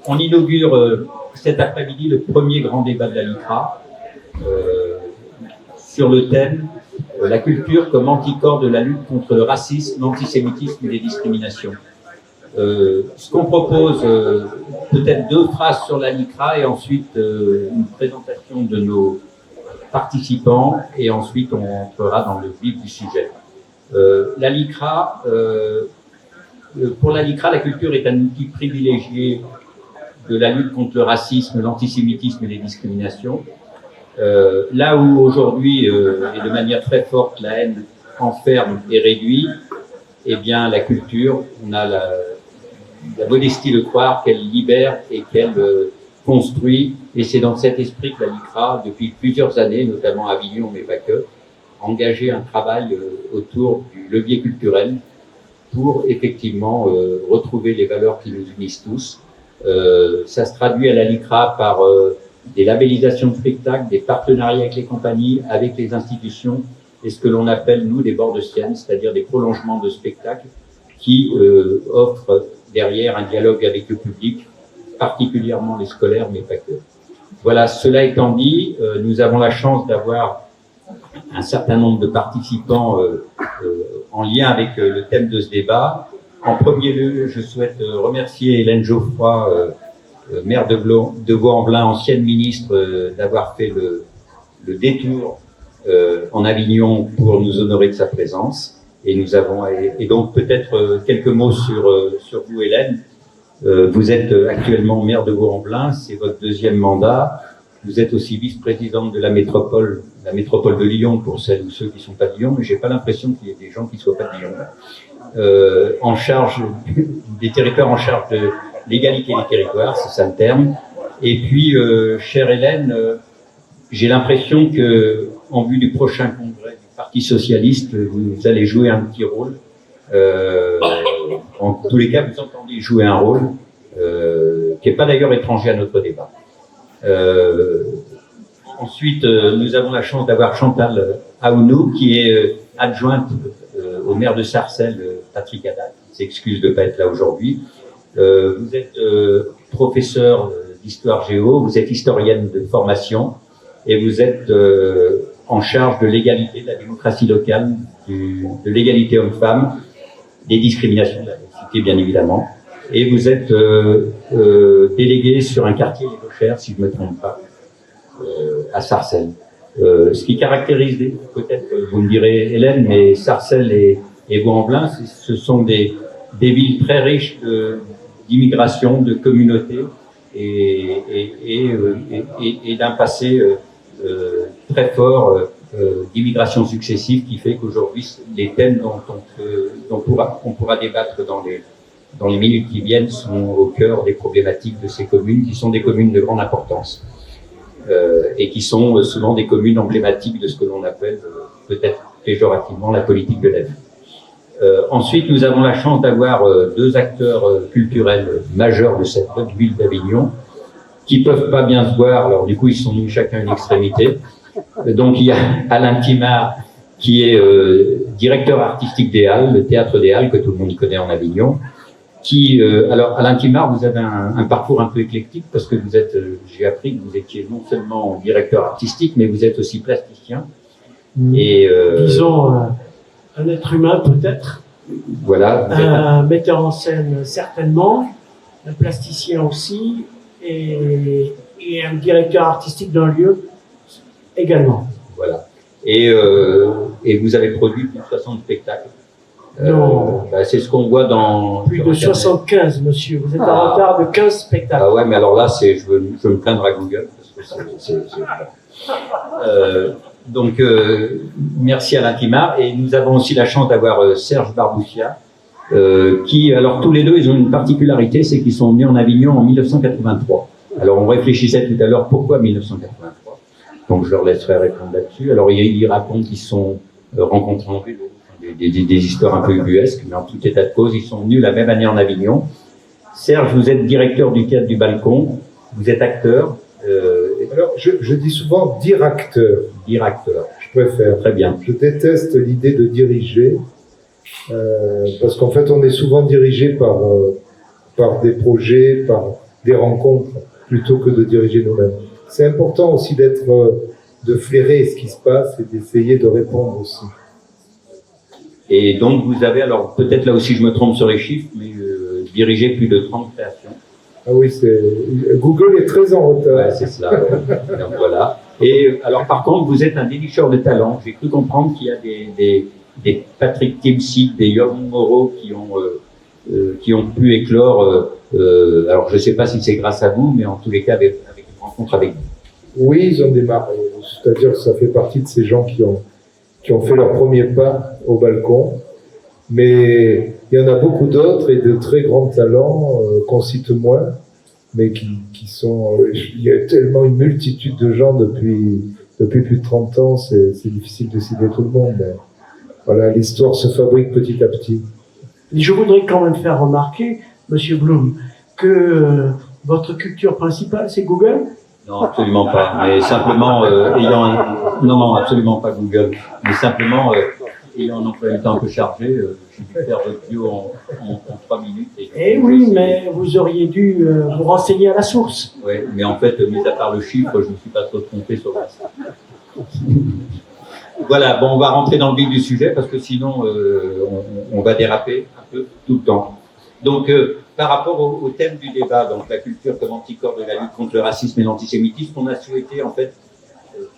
On inaugure cet après-midi le premier grand débat de la LICRA sur le thème la culture comme anticorps de la lutte contre le racisme, l'antisémitisme et les discriminations. Ce qu'on propose, peut-être 2 phrases sur la LICRA et ensuite une présentation de nos participants et ensuite on entrera dans le vif du sujet. La LICRA, pour la LICRA, la culture est un outil privilégié de la lutte contre le racisme, l'antisémitisme et les discriminations. Là où aujourd'hui, et de manière très forte, la haine enferme et réduit, eh bien la culture, on a la modestie de croire qu'elle libère et qu'elle construit. Et c'est dans cet esprit que la LICRA, depuis plusieurs années, notamment à Avignon, mais pas que, a engagé un travail autour du levier culturel pour effectivement retrouver les valeurs qui nous unissent tous. Ça se traduit à la LICRA par des labellisations de spectacles, des partenariats avec les compagnies, avec les institutions, et ce que l'on appelle, nous, des bords de Sienne, c'est-à-dire des prolongements de spectacles qui offrent derrière un dialogue avec le public, particulièrement les scolaires, mais pas que. Voilà, cela étant dit, nous avons la chance d'avoir un certain nombre de participants en lien avec le thème de ce débat. En premier lieu, je souhaite remercier Hélène Geoffroy, maire de Vaux-en-Velin, ancienne ministre, d'avoir fait le détour en Avignon pour nous honorer de sa présence. Et nous avons, et donc peut-être quelques mots sur vous, Hélène. Vous êtes actuellement maire de Vaux-en-Velin, c'est votre 2e mandat. Vous êtes aussi vice-présidente de la métropole de Lyon pour celles ou ceux qui ne sont pas de Lyon, mais j'ai pas l'impression qu'il y ait des gens qui ne soient pas de Lyon. En charge des territoires, en charge de l'égalité des territoires, c'est ça le terme. Et puis, chère Hélène, j'ai l'impression que, en vue du prochain congrès du Parti socialiste, vous allez jouer un petit rôle. En tous les cas, vous entendez jouer un rôle qui n'est pas d'ailleurs étranger à notre débat. Ensuite, nous avons la chance d'avoir Chantal Aounou, qui est adjointe au maire de Sarcelles, Patrick Haddad, qui s'excuse de ne pas être là aujourd'hui. Vous êtes professeur d'histoire géo, vous êtes historienne de formation et vous êtes en charge de l'égalité, de la démocratie locale, de l'égalité homme-femme, des discriminations de la laïcité bien évidemment. Et vous êtes délégué sur un quartier les Gauchères, si je ne me trompe pas, à Sarcelles. Ce qui caractérise, peut-être vous me direz Hélène, mais Sarcelles et Vaux-en-Velin, ce sont des villes très riches d'immigration, de communautés et d'un passé très fort d'immigration successive qui fait qu'aujourd'hui les thèmes dont on pourra débattre dans les minutes qui viennent sont au cœur des problématiques de ces communes qui sont des communes de grande importance et qui sont souvent des communes emblématiques de ce que l'on appelle peut-être péjorativement la politique de la vie. Ensuite, nous avons la chance d'avoir 2 acteurs culturels majeurs de cette petite ville d'Avignon qui peuvent pas bien se voir, alors du coup ils sont mis chacun une extrémité. Donc il y a Alain Timard qui est directeur artistique des Halles, le théâtre des Halles que tout le monde connaît en Avignon. Alors Alain Timard, vous avez un parcours un peu éclectique parce que vous êtes, j'ai appris que vous étiez non seulement directeur artistique, mais vous êtes aussi plasticien. Et disons un être humain peut-être. Voilà. Un metteur en scène certainement, un plasticien aussi, et un directeur artistique d'un lieu également. Voilà. Et vous avez produit plus de 60 spectacles. Non. C'est ce qu'on voit dans... Plus de 75, monsieur. Vous êtes en retard de 15 spectacles. Ah ouais, mais alors là, je veux me plaindre à Google. Parce que donc, merci Alain Timard. Et nous avons aussi la chance d'avoir Serge Barboussia, qui, alors tous les deux, ils ont une particularité, c'est qu'ils sont venus en Avignon en 1983. Alors on réfléchissait tout à l'heure, pourquoi 1983 ? Donc je leur laisserai répondre là-dessus. Alors ils racontent qu'ils se sont rencontrés en vélo, des histoires un peu ubuesques, mais en tout état de cause, ils sont venus la même année en Avignon. Serge, vous êtes directeur du Théâtre du Balcon, vous êtes acteur. Alors, je dis souvent directeur. Directeur. Je préfère. Très bien. Je déteste l'idée de diriger, parce qu'en fait, on est souvent dirigé par des projets, par des rencontres plutôt que de diriger nous-mêmes. C'est important aussi de flairer ce qui se passe et d'essayer de répondre aussi. Et donc vous avez, alors peut-être là aussi je me trompe sur les chiffres, mais dirigé plus de 30 créations. Ah oui, Google est très en retard. Ouais, c'est cela. Ouais. Donc voilà. Et alors par contre, vous êtes un dénicheur de talent. J'ai cru comprendre qu'il y a des Patrick Timsit, des Yoram Moreau qui ont pu éclore. Alors je ne sais pas si c'est grâce à vous, mais en tous les cas avec une rencontre avec vous. Oui, ils ont démarré. C'est-à-dire que ça fait partie de ces gens qui ont fait leur premier pas au balcon. Mais il y en a beaucoup d'autres et de très grands talents qu'on cite moins, mais qui sont. Il y a tellement une multitude de gens depuis plus de 30 ans, c'est difficile de citer tout le monde. Mais voilà, l'histoire se fabrique petit à petit. Je voudrais quand même faire remarquer, Monsieur Blum, que votre culture principale, c'est Google? Non, absolument pas. Mais simplement non, absolument pas Google. Mais simplement ayant un emploi du temps un peu chargé, j'ai dû faire votre bio en 3 minutes. Eh oui, mais vous auriez dû vous renseigner à la source. Oui, mais en fait, mis à part le chiffre, je ne me suis pas trop trompé sur ça. Voilà, bon, on va rentrer dans le vif du sujet parce que sinon, on va déraper un peu tout le temps. Donc, par rapport au thème du débat, donc la culture comme anticorps de la lutte contre le racisme et l'antisémitisme, on a souhaité, en fait,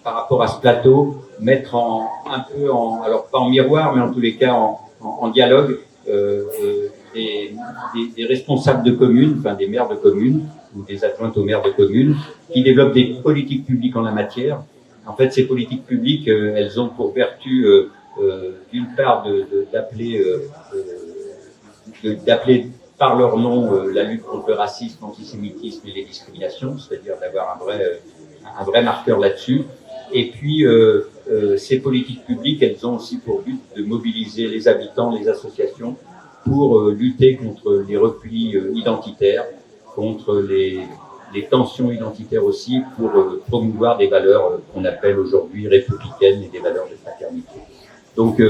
par rapport à ce plateau, mettre un peu alors pas en miroir, mais en tous les cas en dialogue, des responsables de communes, enfin des maires de communes ou des adjointes aux maires de communes, qui développent des politiques publiques en la matière. En fait, ces politiques publiques, elles ont pour vertu, d'une part, d'appeler par leur nom la lutte contre le racisme, l'antisémitisme et les discriminations, c'est-à-dire d'avoir un vrai marqueur là-dessus. Et puis, ces politiques publiques, elles ont aussi pour but de mobiliser les habitants, les associations, pour lutter contre les replis identitaires, contre les tensions identitaires aussi, pour promouvoir des valeurs qu'on appelle aujourd'hui républicaines et des valeurs de fraternité. Donc,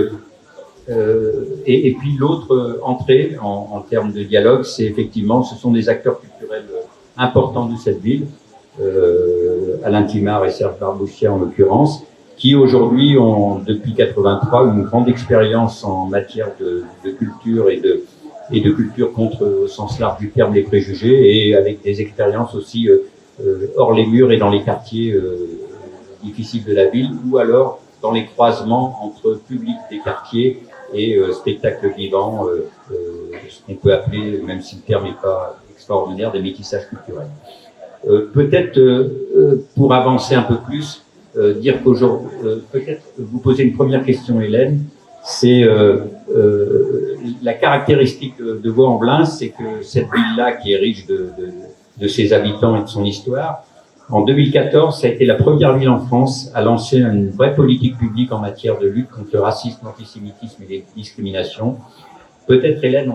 et puis l'autre entrée en termes de dialogue, c'est effectivement, ce sont des acteurs culturels importants de cette ville, Alain Climard et Serge Barbouchia en l'occurrence, qui aujourd'hui ont depuis 83 une grande expérience en matière de culture et de culture contre, au sens large du terme, les préjugés, et avec des expériences aussi hors les murs et dans les quartiers difficiles de la ville, ou alors dans les croisements entre public des quartiers et spectacles vivants, ce qu'on peut appeler, même si le terme n'est pas extraordinaire, des métissages culturels. Peut-être pour avancer un peu plus, dire qu'aujourd'hui, peut-être vous poser une première question, Hélène, c'est la caractéristique de Vaux-en-Velin, c'est que cette ville-là, qui est riche de ses habitants et de son histoire, en 2014, ça a été la première ville en France à lancer une vraie politique publique en matière de lutte contre le racisme, l'antisémitisme et les discriminations. Peut-être, Hélène,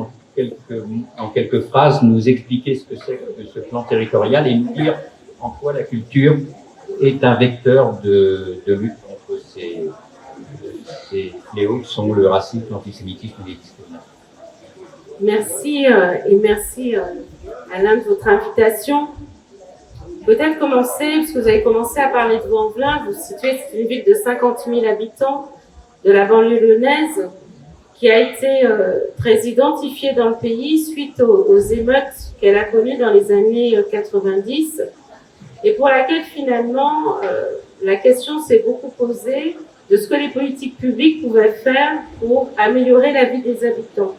en quelques phrases, nous expliquer ce que c'est que ce plan territorial et nous dire en quoi la culture est un vecteur de lutte contre ces fléaux qui sont le racisme, l'antisémitisme et les discriminations. Merci et merci Alain de votre invitation. Peut-être commencer, puisque vous avez commencé à parler de Vaux-en-Velin, vous situez, c'est une ville de 50 000 habitants de la banlieue lyonnaise qui a été très identifiée dans le pays suite aux émeutes qu'elle a connues dans les années 90 et pour laquelle finalement la question s'est beaucoup posée de ce que les politiques publiques pouvaient faire pour améliorer la vie des habitants.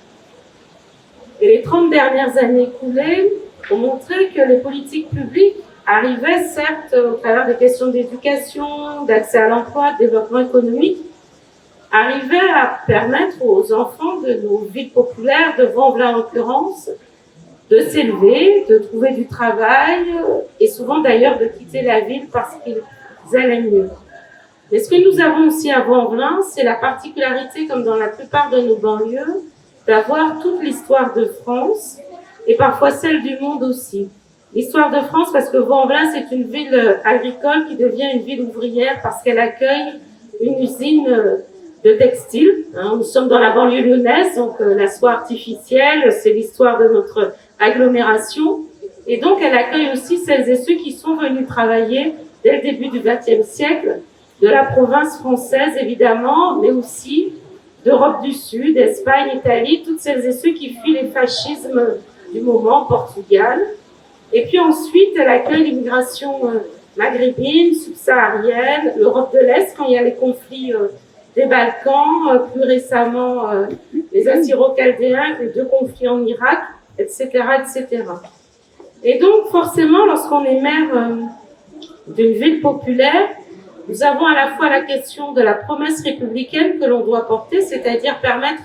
Et les 30 dernières années écoulées ont montré que les politiques publiques arrivaient certes au travers des questions d'éducation, d'accès à l'emploi, de développement économique, arrivaient à permettre aux enfants de nos villes populaires, de Vaux-en-Velin en l'occurrence, de s'élever, de trouver du travail et souvent d'ailleurs de quitter la ville parce qu'ils allaient mieux. Mais ce que nous avons aussi à Vaux-en-Velin, c'est la particularité, comme dans la plupart de nos banlieues, d'avoir toute l'histoire de France et parfois celle du monde aussi. L'histoire de France parce que Vaux-en-Velin, c'est une ville agricole qui devient une ville ouvrière parce qu'elle accueille une usine de textile. Nous sommes dans la banlieue lyonnaise, donc la soie artificielle, c'est l'histoire de notre agglomération. Et donc, elle accueille aussi celles et ceux qui sont venus travailler dès le début du XXe siècle, de la province française évidemment, mais aussi d'Europe du Sud, Espagne, Italie, toutes celles et ceux qui fuient les fascismes du moment, Portugal. Et puis ensuite, elle accueille l'immigration maghrébine, subsaharienne, l'Europe de l'Est, quand il y a les conflits des Balkans, plus récemment les Assyro-Chaldéens, les 2 conflits en Irak, etc., etc. Et donc, forcément, lorsqu'on est maire d'une ville populaire, nous avons à la fois la question de la promesse républicaine que l'on doit porter, c'est-à-dire permettre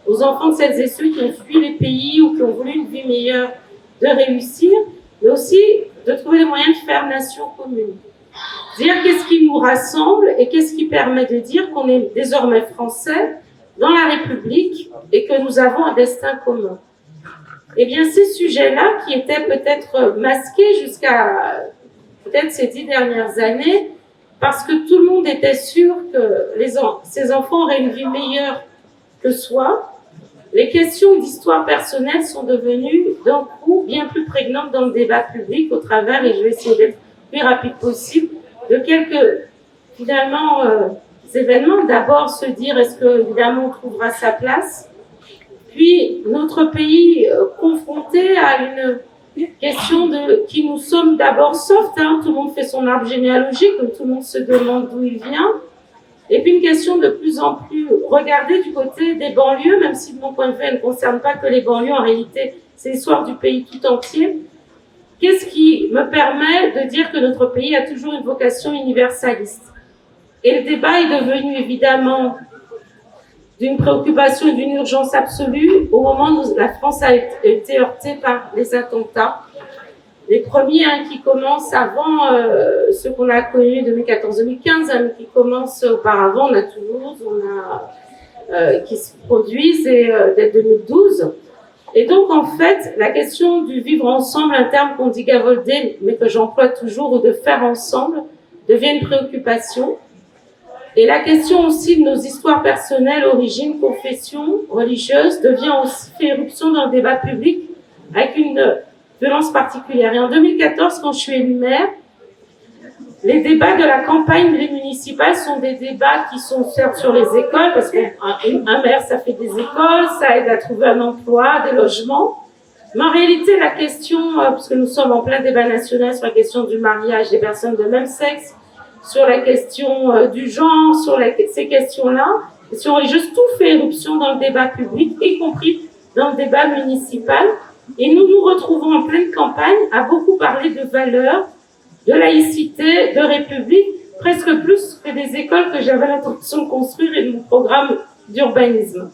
aux enfants de celles et ceux qui ont fui les pays ou qui ont voulu une vie meilleure de réussir, mais aussi de trouver les moyens de faire nation commune. Dire qu'est-ce qui nous rassemble et qu'est-ce qui permet de dire qu'on est désormais français dans la République et que nous avons un destin commun. Eh bien, ces sujets-là, qui étaient peut-être masqués jusqu'à peut-être ces 10 dernières années, parce que tout le monde était sûr que ces enfants auraient une vie meilleure que soi, les questions d'histoire personnelle sont devenues d'un coup bien plus prégnantes dans le débat public au travers, et je vais essayer d'être le plus rapide possible, de quelques, finalement, événements. D'abord, se dire, est-ce que, évidemment, on trouvera sa place? Puis, notre pays confronté à une question de qui nous sommes d'abord soft, hein, tout le monde fait son arbre généalogique, donc tout le monde se demande d'où il vient. Et puis une question de plus en plus regardée du côté des banlieues, même si de mon point de vue, elle ne concerne pas que les banlieues, en réalité, c'est l'histoire du pays tout entier. Qu'est-ce qui me permet de dire que notre pays a toujours une vocation universaliste? Et le débat est devenu évidemment d'une préoccupation et d'une urgence absolue au moment où la France a été heurtée par les attentats. Les premiers qui commencent avant ceux qu'on a connus 2014-2015, qui commencent auparavant, on a Toulouse, on a qui se produisent dès 2012. Et donc en fait, la question du vivre ensemble, un terme qu'on dit gavoldé, mais que j'emploie toujours, ou de faire ensemble, devient une préoccupation. Et la question aussi de nos histoires personnelles, origines, confessions religieuses, devient aussi fait éruption dans le débat public avec une violence particulière. Et en 2014, quand je suis élue maire, les débats de la campagne des municipales sont des débats qui sont certes sur les écoles, parce qu'un maire, ça fait des écoles, ça aide à trouver un emploi, des logements. Mais en réalité, la question, parce que nous sommes en plein débat national sur la question du mariage des personnes de même sexe, sur la question du genre, sur ces questions-là, sur religieuse, tout fait éruption dans le débat public, y compris dans le débat municipal. Et nous nous retrouvons en pleine campagne à beaucoup parler de valeurs, de laïcité, de république, presque plus que des écoles que j'avais l'intention de construire et de mon programme d'urbanisme.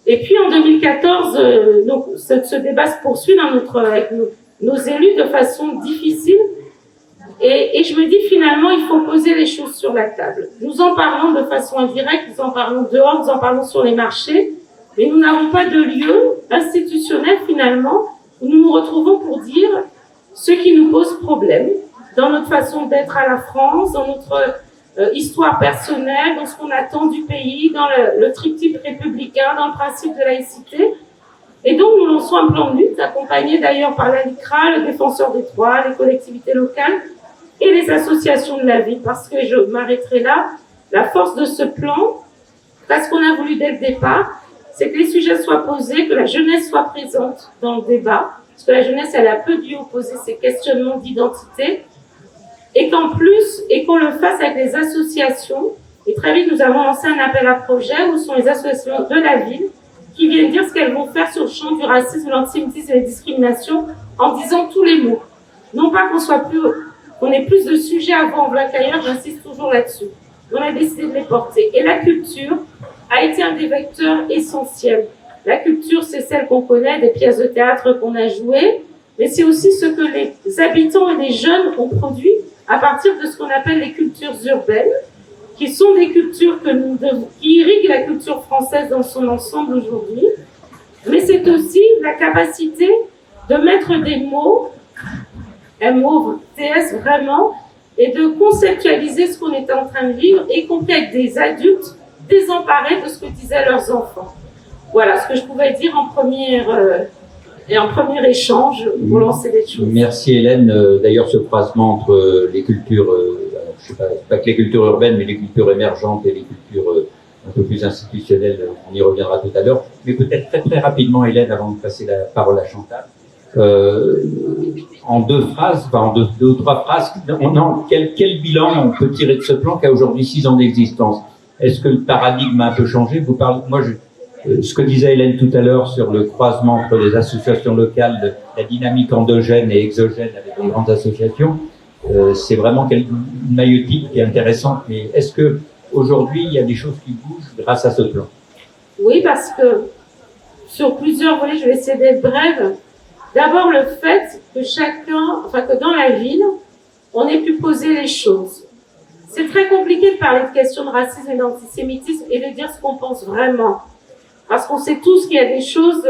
Et puis en 2014, donc, ce débat se poursuit avec nos élus de façon difficile. Et je me dis finalement, il faut poser les choses sur la table. Nous en parlons de façon indirecte, nous en parlons dehors, nous en parlons sur les marchés, mais nous n'avons pas de lieu institutionnel finalement où nous nous retrouvons pour dire ce qui nous pose problème dans notre façon d'être à la France, dans notre histoire personnelle, dans ce qu'on attend du pays, dans le triptyque républicain, dans le principe de laïcité. Et donc nous lançons un plan de lutte, accompagné d'ailleurs par la LICRA, le Défenseur des droits, les collectivités locales et les associations de la ville, parce que je m'arrêterai là. La force de ce plan, parce qu'on a voulu dès le départ, c'est que les sujets soient posés, que la jeunesse soit présente dans le débat, parce que la jeunesse, elle a peu dû opposer ces questionnements d'identité, et qu'en plus, et qu'on le fasse avec les associations. Et très vite, nous avons lancé un appel à projet où sont les associations de la ville qui viennent dire ce qu'elles vont faire sur le champ du racisme, l'antisémitisme et la discrimination en disant tous les mots. Non pas qu'on ait plus de sujets à voir qu'ailleurs, j'insiste toujours là-dessus. On a décidé de les porter. Et la culture a été un des vecteurs essentiels. La culture, c'est celle qu'on connaît, des pièces de théâtre qu'on a jouées, mais c'est aussi ce que les habitants et les jeunes ont produit à partir de ce qu'on appelle les cultures urbaines, qui sont des cultures qui irriguent la culture française dans son ensemble aujourd'hui. Mais c'est aussi la capacité de mettre des mots, M-O-T-S vraiment, et de conceptualiser ce qu'on était en train de vivre, y compris avec des adultes désemparés de ce que disaient leurs enfants. Voilà ce que je pouvais dire en première et un premier échange pour lancer des choses. Merci Hélène. D'ailleurs, ce croisement entre les cultures, alors, je sais pas que les cultures urbaines, mais les cultures émergentes et les cultures un peu plus institutionnelles, on y reviendra tout à l'heure. Mais peut-être très très rapidement, Hélène, avant de passer la parole à Chantal. En deux phrases, enfin en deux ou trois phrases, quel bilan on peut tirer de ce plan qui a aujourd'hui 6 ans d'existence? Est-ce que le paradigme a un peu changé? Vous parlez, ce que disait Hélène tout à l'heure sur le croisement entre les associations locales, de la dynamique endogène et exogène avec les grandes associations, c'est vraiment une maïeutique qui est intéressante. Mais est-ce que aujourd'hui il y a des choses qui bougent grâce à ce plan? Oui, parce que sur plusieurs volets, je vais essayer d'être brève. D'abord, le fait que que dans la ville, on ait pu poser les choses. C'est très compliqué de parler de questions de racisme et d'antisémitisme et de dire ce qu'on pense vraiment. Parce qu'on sait tous qu'il y a des choses,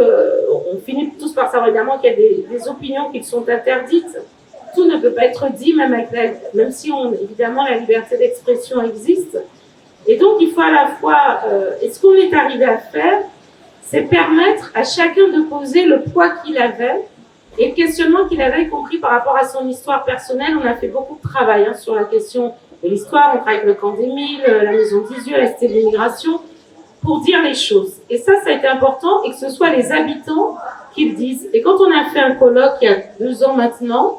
on finit tous par savoir évidemment qu'il y a des opinions qui sont interdites. Tout ne peut pas être dit, même si évidemment la liberté d'expression existe. Et donc, il faut à la fois, et ce qu'on est arrivé à faire, c'est permettre à chacun de poser le poids qu'il avait et le questionnement qu'il avait, y compris par rapport à son histoire personnelle. On a fait beaucoup de travail sur la question de l'histoire. On travaille avec le camp d'Émile, la maison d'Isieux, la cité de l'immigration, pour dire les choses. Et ça a été important, et que ce soit les habitants qui le disent. Et quand on a fait un colloque il y a 2 ans maintenant,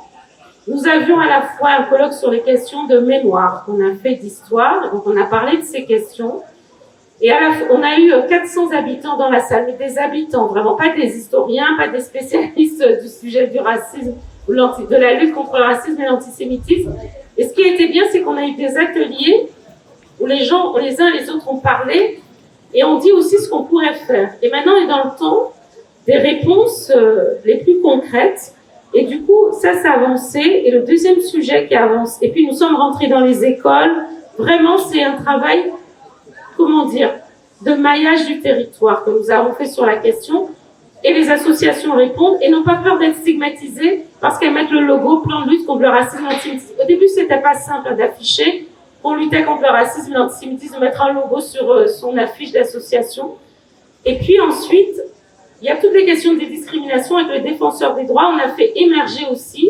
nous avions à la fois un colloque sur les questions de mémoire, qu'on a fait d'histoire, donc on a parlé de ces questions. Et on a eu 400 habitants dans la salle, mais des habitants, vraiment pas des historiens, pas des spécialistes du sujet du racisme, ou de la lutte contre le racisme et l'antisémitisme. Et ce qui a été bien, c'est qu'on a eu des ateliers où les gens, les uns et les autres ont parlé, et on dit aussi ce qu'on pourrait faire. Et maintenant, on est dans le temps des réponses les plus concrètes. Et du coup, ça a avancé. Et le deuxième sujet qui avance, et puis nous sommes rentrés dans les écoles, vraiment, c'est un travail, de maillage du territoire que nous avons fait sur la question. Et les associations répondent et n'ont pas peur d'être stigmatisées parce qu'elles mettent le logo plan de lutte contre le racisme et l'antisémitisme. Au début, c'était pas simple d'afficher. Pour lutter contre le racisme et l'antisémitisme, de mettre un logo sur son affiche d'association. Et puis ensuite, il y a toutes les questions des discriminations avec les défenseurs des droits. On a fait émerger aussi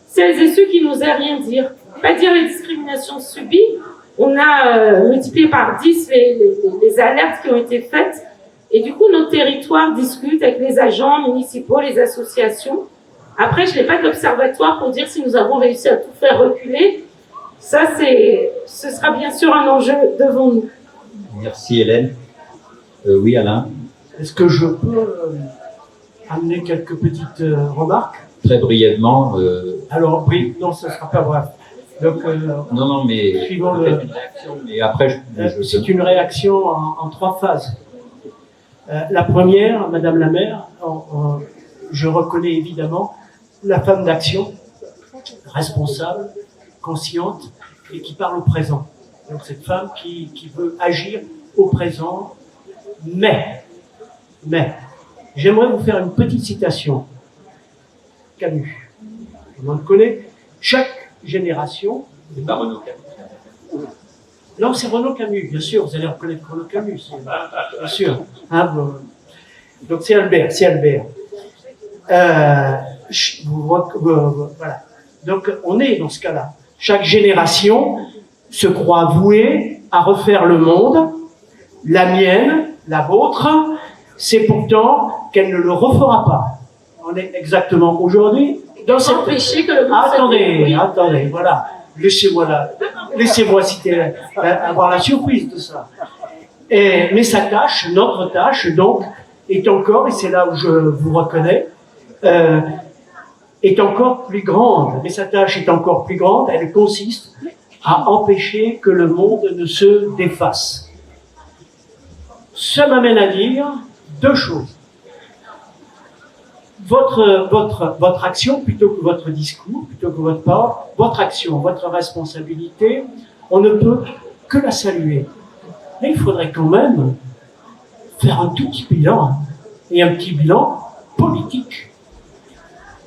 celles et ceux qui n'osaient rien dire. Pas dire les discriminations subies. On a multiplié par 10 les alertes qui ont été faites. Et du coup, nos territoires discutent avec les agents municipaux, les associations. Après, je n'ai pas d'observatoire pour dire si nous avons réussi à tout faire reculer. Ça, ce sera bien sûr un enjeu devant nous. Merci Hélène. Oui, Alain. Est-ce que je peux amener quelques petites remarques? Très brièvement. Alors, oui, non, ce ne sera pas bref. Donc, non, mais suivant peut-être une réaction, mais après, c'est une réaction en 3 phases. La première, Madame la maire, je reconnais évidemment la femme d'action, responsable, consciente et qui parle au présent. Donc cette femme qui veut agir au présent, mais, j'aimerais vous faire une petite citation. Camus. On le connaît. Chaque génération... C'est pas Renaud Camus. Non, c'est Renaud Camus, bien sûr. Vous allez reconnaître Renaud Camus, bien sûr. Hein, donc c'est Albert. Voilà. Donc on est dans ce cas-là. Chaque génération se croit vouée à refaire le monde. La mienne, la vôtre, c'est pourtant qu'elle ne le refera pas. On est exactement aujourd'hui dans cette... Empêcher que le monde Attendez, voilà. Laissez-moi citer, avoir la surprise de ça. Mais sa tâche, notre tâche, donc, est encore, et c'est là où je vous reconnais, est encore plus grande. Mais sa tâche est encore plus grande, elle consiste à empêcher que le monde ne se défasse. Ça m'amène à dire 2 choses. Votre action, plutôt que votre discours, plutôt que votre parole, votre action, votre responsabilité, on ne peut que la saluer. Mais il faudrait quand même faire un tout petit bilan, et un petit bilan politique.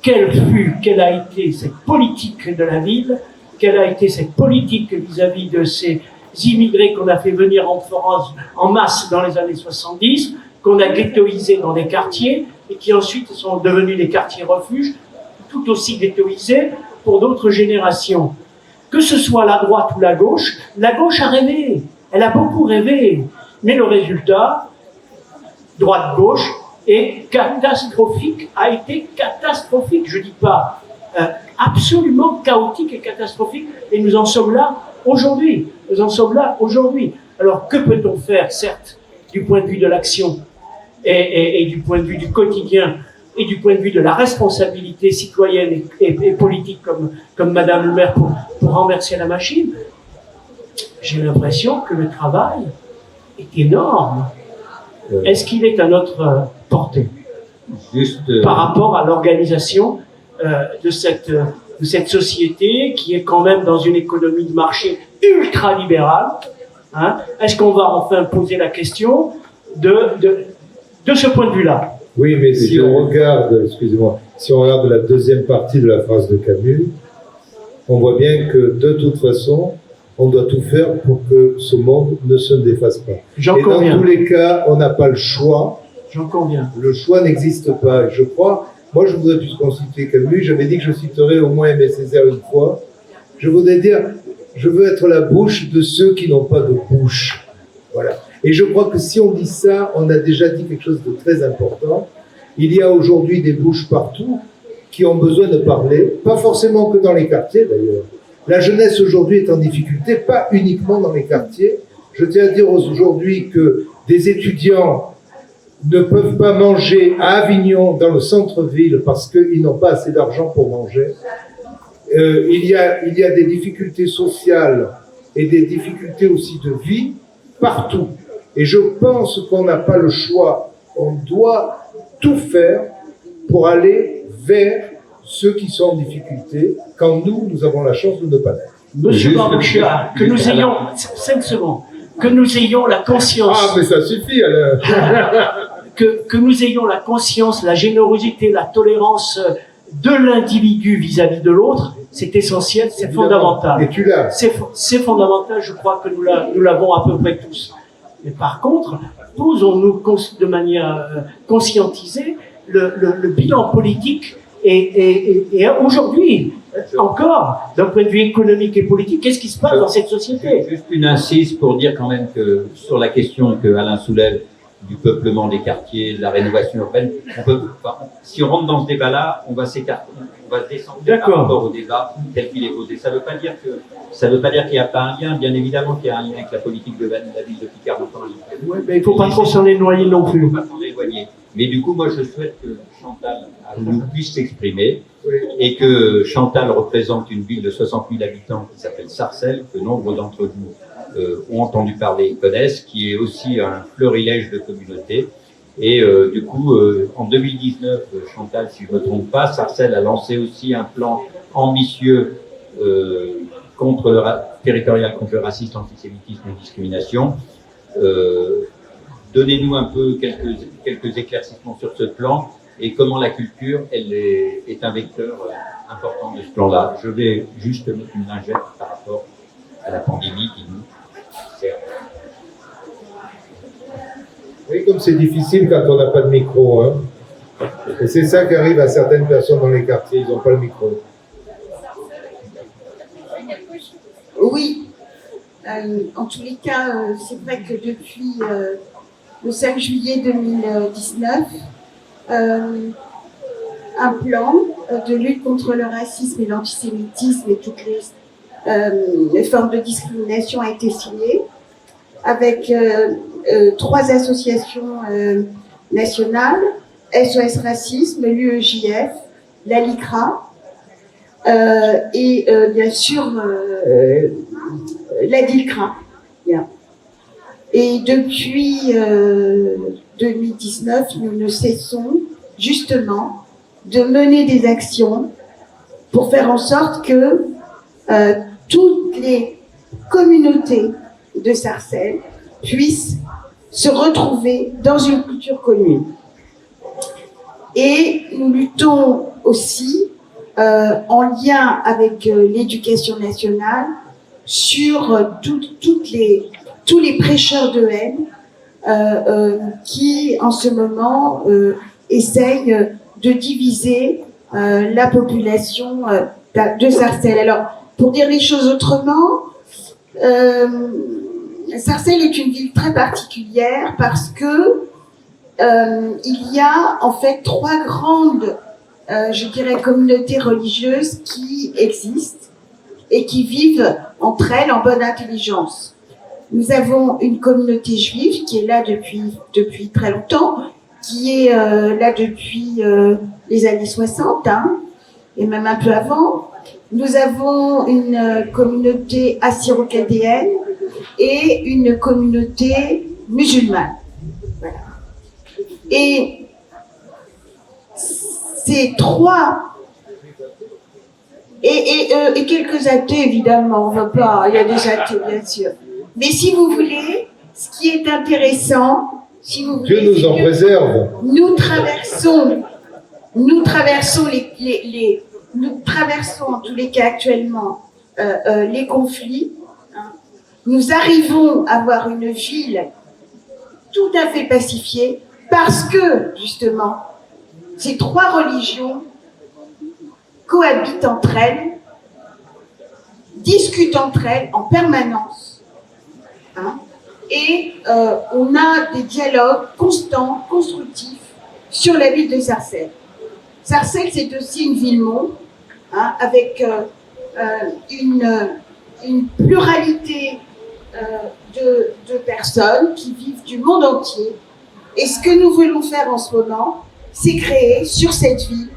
Quelle a été cette politique de la ville? Quelle a été cette politique vis-à-vis de ces immigrés qu'on a fait venir en France en masse dans les années 70, qu'on a ghettoisés dans des quartiers, et qui ensuite sont devenus des quartiers refuges, tout aussi ghettoisés pour d'autres générations. Que ce soit la droite ou la gauche a rêvé, elle a beaucoup rêvé, mais le résultat, droite-gauche, est catastrophique, a été catastrophique, je dis pas absolument chaotique et catastrophique, et nous en sommes là aujourd'hui. Alors que peut-on faire, certes, du point de vue de l'action et du point de vue du quotidien et du point de vue de la responsabilité citoyenne et politique comme Madame le maire pour renverser la machine? J'ai l'impression que le travail est énorme. Est-ce qu'il est à notre portée par rapport à l'organisation de cette société qui est quand même dans une économie de marché ultra-libérale, hein? Est-ce qu'on va enfin poser la question de ce point de vue-là? Oui, mais si on regarde, excusez-moi, si on regarde la deuxième partie de la phrase de Camus, on voit bien que de toute façon, on doit tout faire pour que ce monde ne se défasse pas. J'en Et conviens. dans tous les cas, on n'a pas le choix. J'en conviens. Le choix n'existe pas. Et je crois, moi je voudrais plus citer Camus, j'avais dit que je citerais au moins Aimé Césaire une fois. Je voudrais dire, je veux être la bouche de ceux qui n'ont pas de bouche. Voilà. Et je crois que si on dit ça, on a déjà dit quelque chose de très important. Il y a aujourd'hui des bouches partout qui ont besoin de parler, pas forcément que dans les quartiers d'ailleurs. La jeunesse aujourd'hui est en difficulté, pas uniquement dans les quartiers. Je tiens à dire aujourd'hui que des étudiants ne peuvent pas manger à Avignon, dans le centre-ville, parce qu'ils n'ont pas assez d'argent pour manger. Il y a des difficultés sociales et des difficultés aussi de vie partout. Et je pense qu'on n'a pas le choix. On doit tout faire pour aller vers ceux qui sont en difficulté, quand nous avons la chance de ne pas l'être. Monsieur Barbouchard, que nous ayons, 5 secondes, que nous ayons la conscience. Ah, mais ça suffit, alors. que nous ayons la conscience, la générosité, la tolérance de l'individu vis-à-vis de l'autre, c'est essentiel, c'est fondamental. Et tu l'as. C'est fondamental, je crois que nous l'avons à peu près tous. Mais par contre, posons-nous de manière conscientisée le bilan politique et aujourd'hui, encore, d'un point de vue économique et politique, qu'est-ce qui se passe dans cette société? Juste une incise pour dire quand même que sur la question que Alain soulève du peuplement des quartiers, de la rénovation urbaine, si on rentre dans ce débat-là, on va s'écarter, on va descendre par rapport au débat tel qu'il est posé. Ça ne veut pas dire qu'il n'y a pas un lien, bien évidemment qu'il y a un lien avec la politique de la ville de Picardie. Ouais, mais il ne faut pas trop s'en éloigner non plus. Il ne faut pas s'en éloigner. Mais du coup, moi, je souhaite que Chantal puisse s'exprimer et que Chantal représente une ville de 60 000 habitants qui s'appelle Sarcelles, que nombre d'entre vous ont entendu parler et connaissent, qui est aussi un florilège de communautés. Et du coup, en 2019, Chantal, si je ne me trompe pas, Sarcelles a lancé aussi un plan ambitieux territorial contre le racisme, l'antisémitisme et la discrimination. Donnez-nous un peu quelques éclaircissements sur ce plan et comment la culture, elle est un vecteur important de ce plan-là. Je vais juste mettre une lingette par rapport à la pandémie qui nous sert. Oui, comme c'est difficile quand on n'a pas de micro, hein. Et c'est ça qui arrive à certaines personnes dans les quartiers, ils n'ont pas le micro. Oui, en tous les cas, c'est vrai que depuis le 5 juillet 2019, un plan de lutte contre le racisme et l'antisémitisme et toutes les formes de discrimination a été signé avec 3 associations nationales, SOS Racisme, l'UEJF, la LICRA et bien sûr la DILCRA. Bien. Et depuis 2019, nous ne cessons justement de mener des actions pour faire en sorte que toutes les communautés de Sarcelles puissent se retrouver dans une culture commune. Et nous luttons aussi en lien avec l'éducation nationale sur tous les prêcheurs de haine qui, en ce moment, essaye de diviser la population de Sarcelles. Alors, pour dire les choses autrement, Sarcelles est une ville très particulière parce que il y a en fait 3 grandes, je dirais, communautés religieuses qui existent et qui vivent entre elles en bonne intelligence. Nous avons une communauté juive qui est là depuis très longtemps, qui est là depuis les années 60, et même un peu avant. Nous avons une communauté assyro-chaldéenne et une communauté musulmane. Voilà. Et ces 3 et quelques athées, évidemment, on va pas, il y a des athées, bien sûr. Mais si vous voulez, ce qui est intéressant, si vous voulez, Dieu nous en préserve. Nous traversons nous traversons en tous les cas actuellement les conflits. Nous arrivons à avoir une ville tout à fait pacifiée parce que, justement, ces 3 religions cohabitent entre elles, discutent entre elles en permanence. Et on a des dialogues constants, constructifs sur la ville de Sarcelles. Sarcelles, c'est aussi une ville-monde, avec une pluralité de personnes qui vivent du monde entier. Et ce que nous voulons faire en ce moment, c'est créer sur cette ville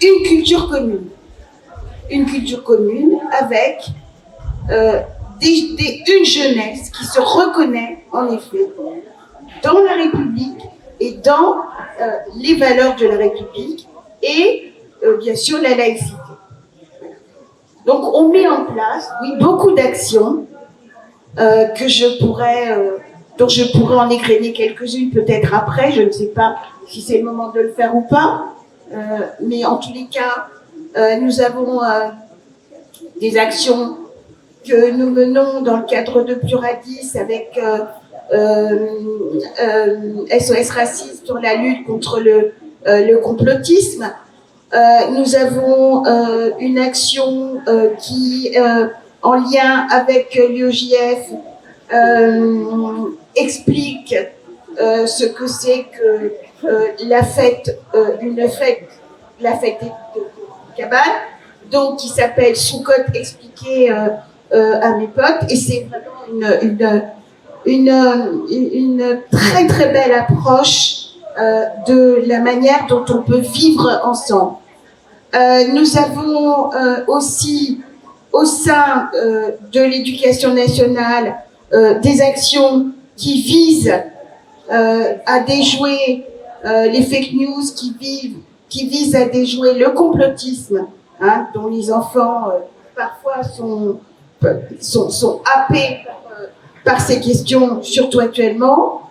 une culture commune. Une culture commune avec une jeunesse qui se reconnaît, en effet, dans la République et dans les valeurs de la République et, bien sûr, la laïcité. Donc, on met en place, oui, beaucoup d'actions dont je pourrais en égrener quelques-unes peut-être après. Je ne sais pas si c'est le moment de le faire ou pas. Mais en tous les cas, nous avons des actions que nous menons dans le cadre de Pluradis avec SOS Racisme sur la lutte contre le complotisme. Nous avons une action qui, en lien avec l'UEJF, explique ce que c'est que la fête de cabane, donc qui s'appelle Soukot expliqué à mes potes, et c'est vraiment une très très belle approche de la manière dont on peut vivre ensemble. Nous avons aussi au sein de l'éducation nationale des actions qui visent à déjouer les fake news, qui visent à déjouer le complotisme, dont les enfants parfois sont happés par ces questions, surtout actuellement.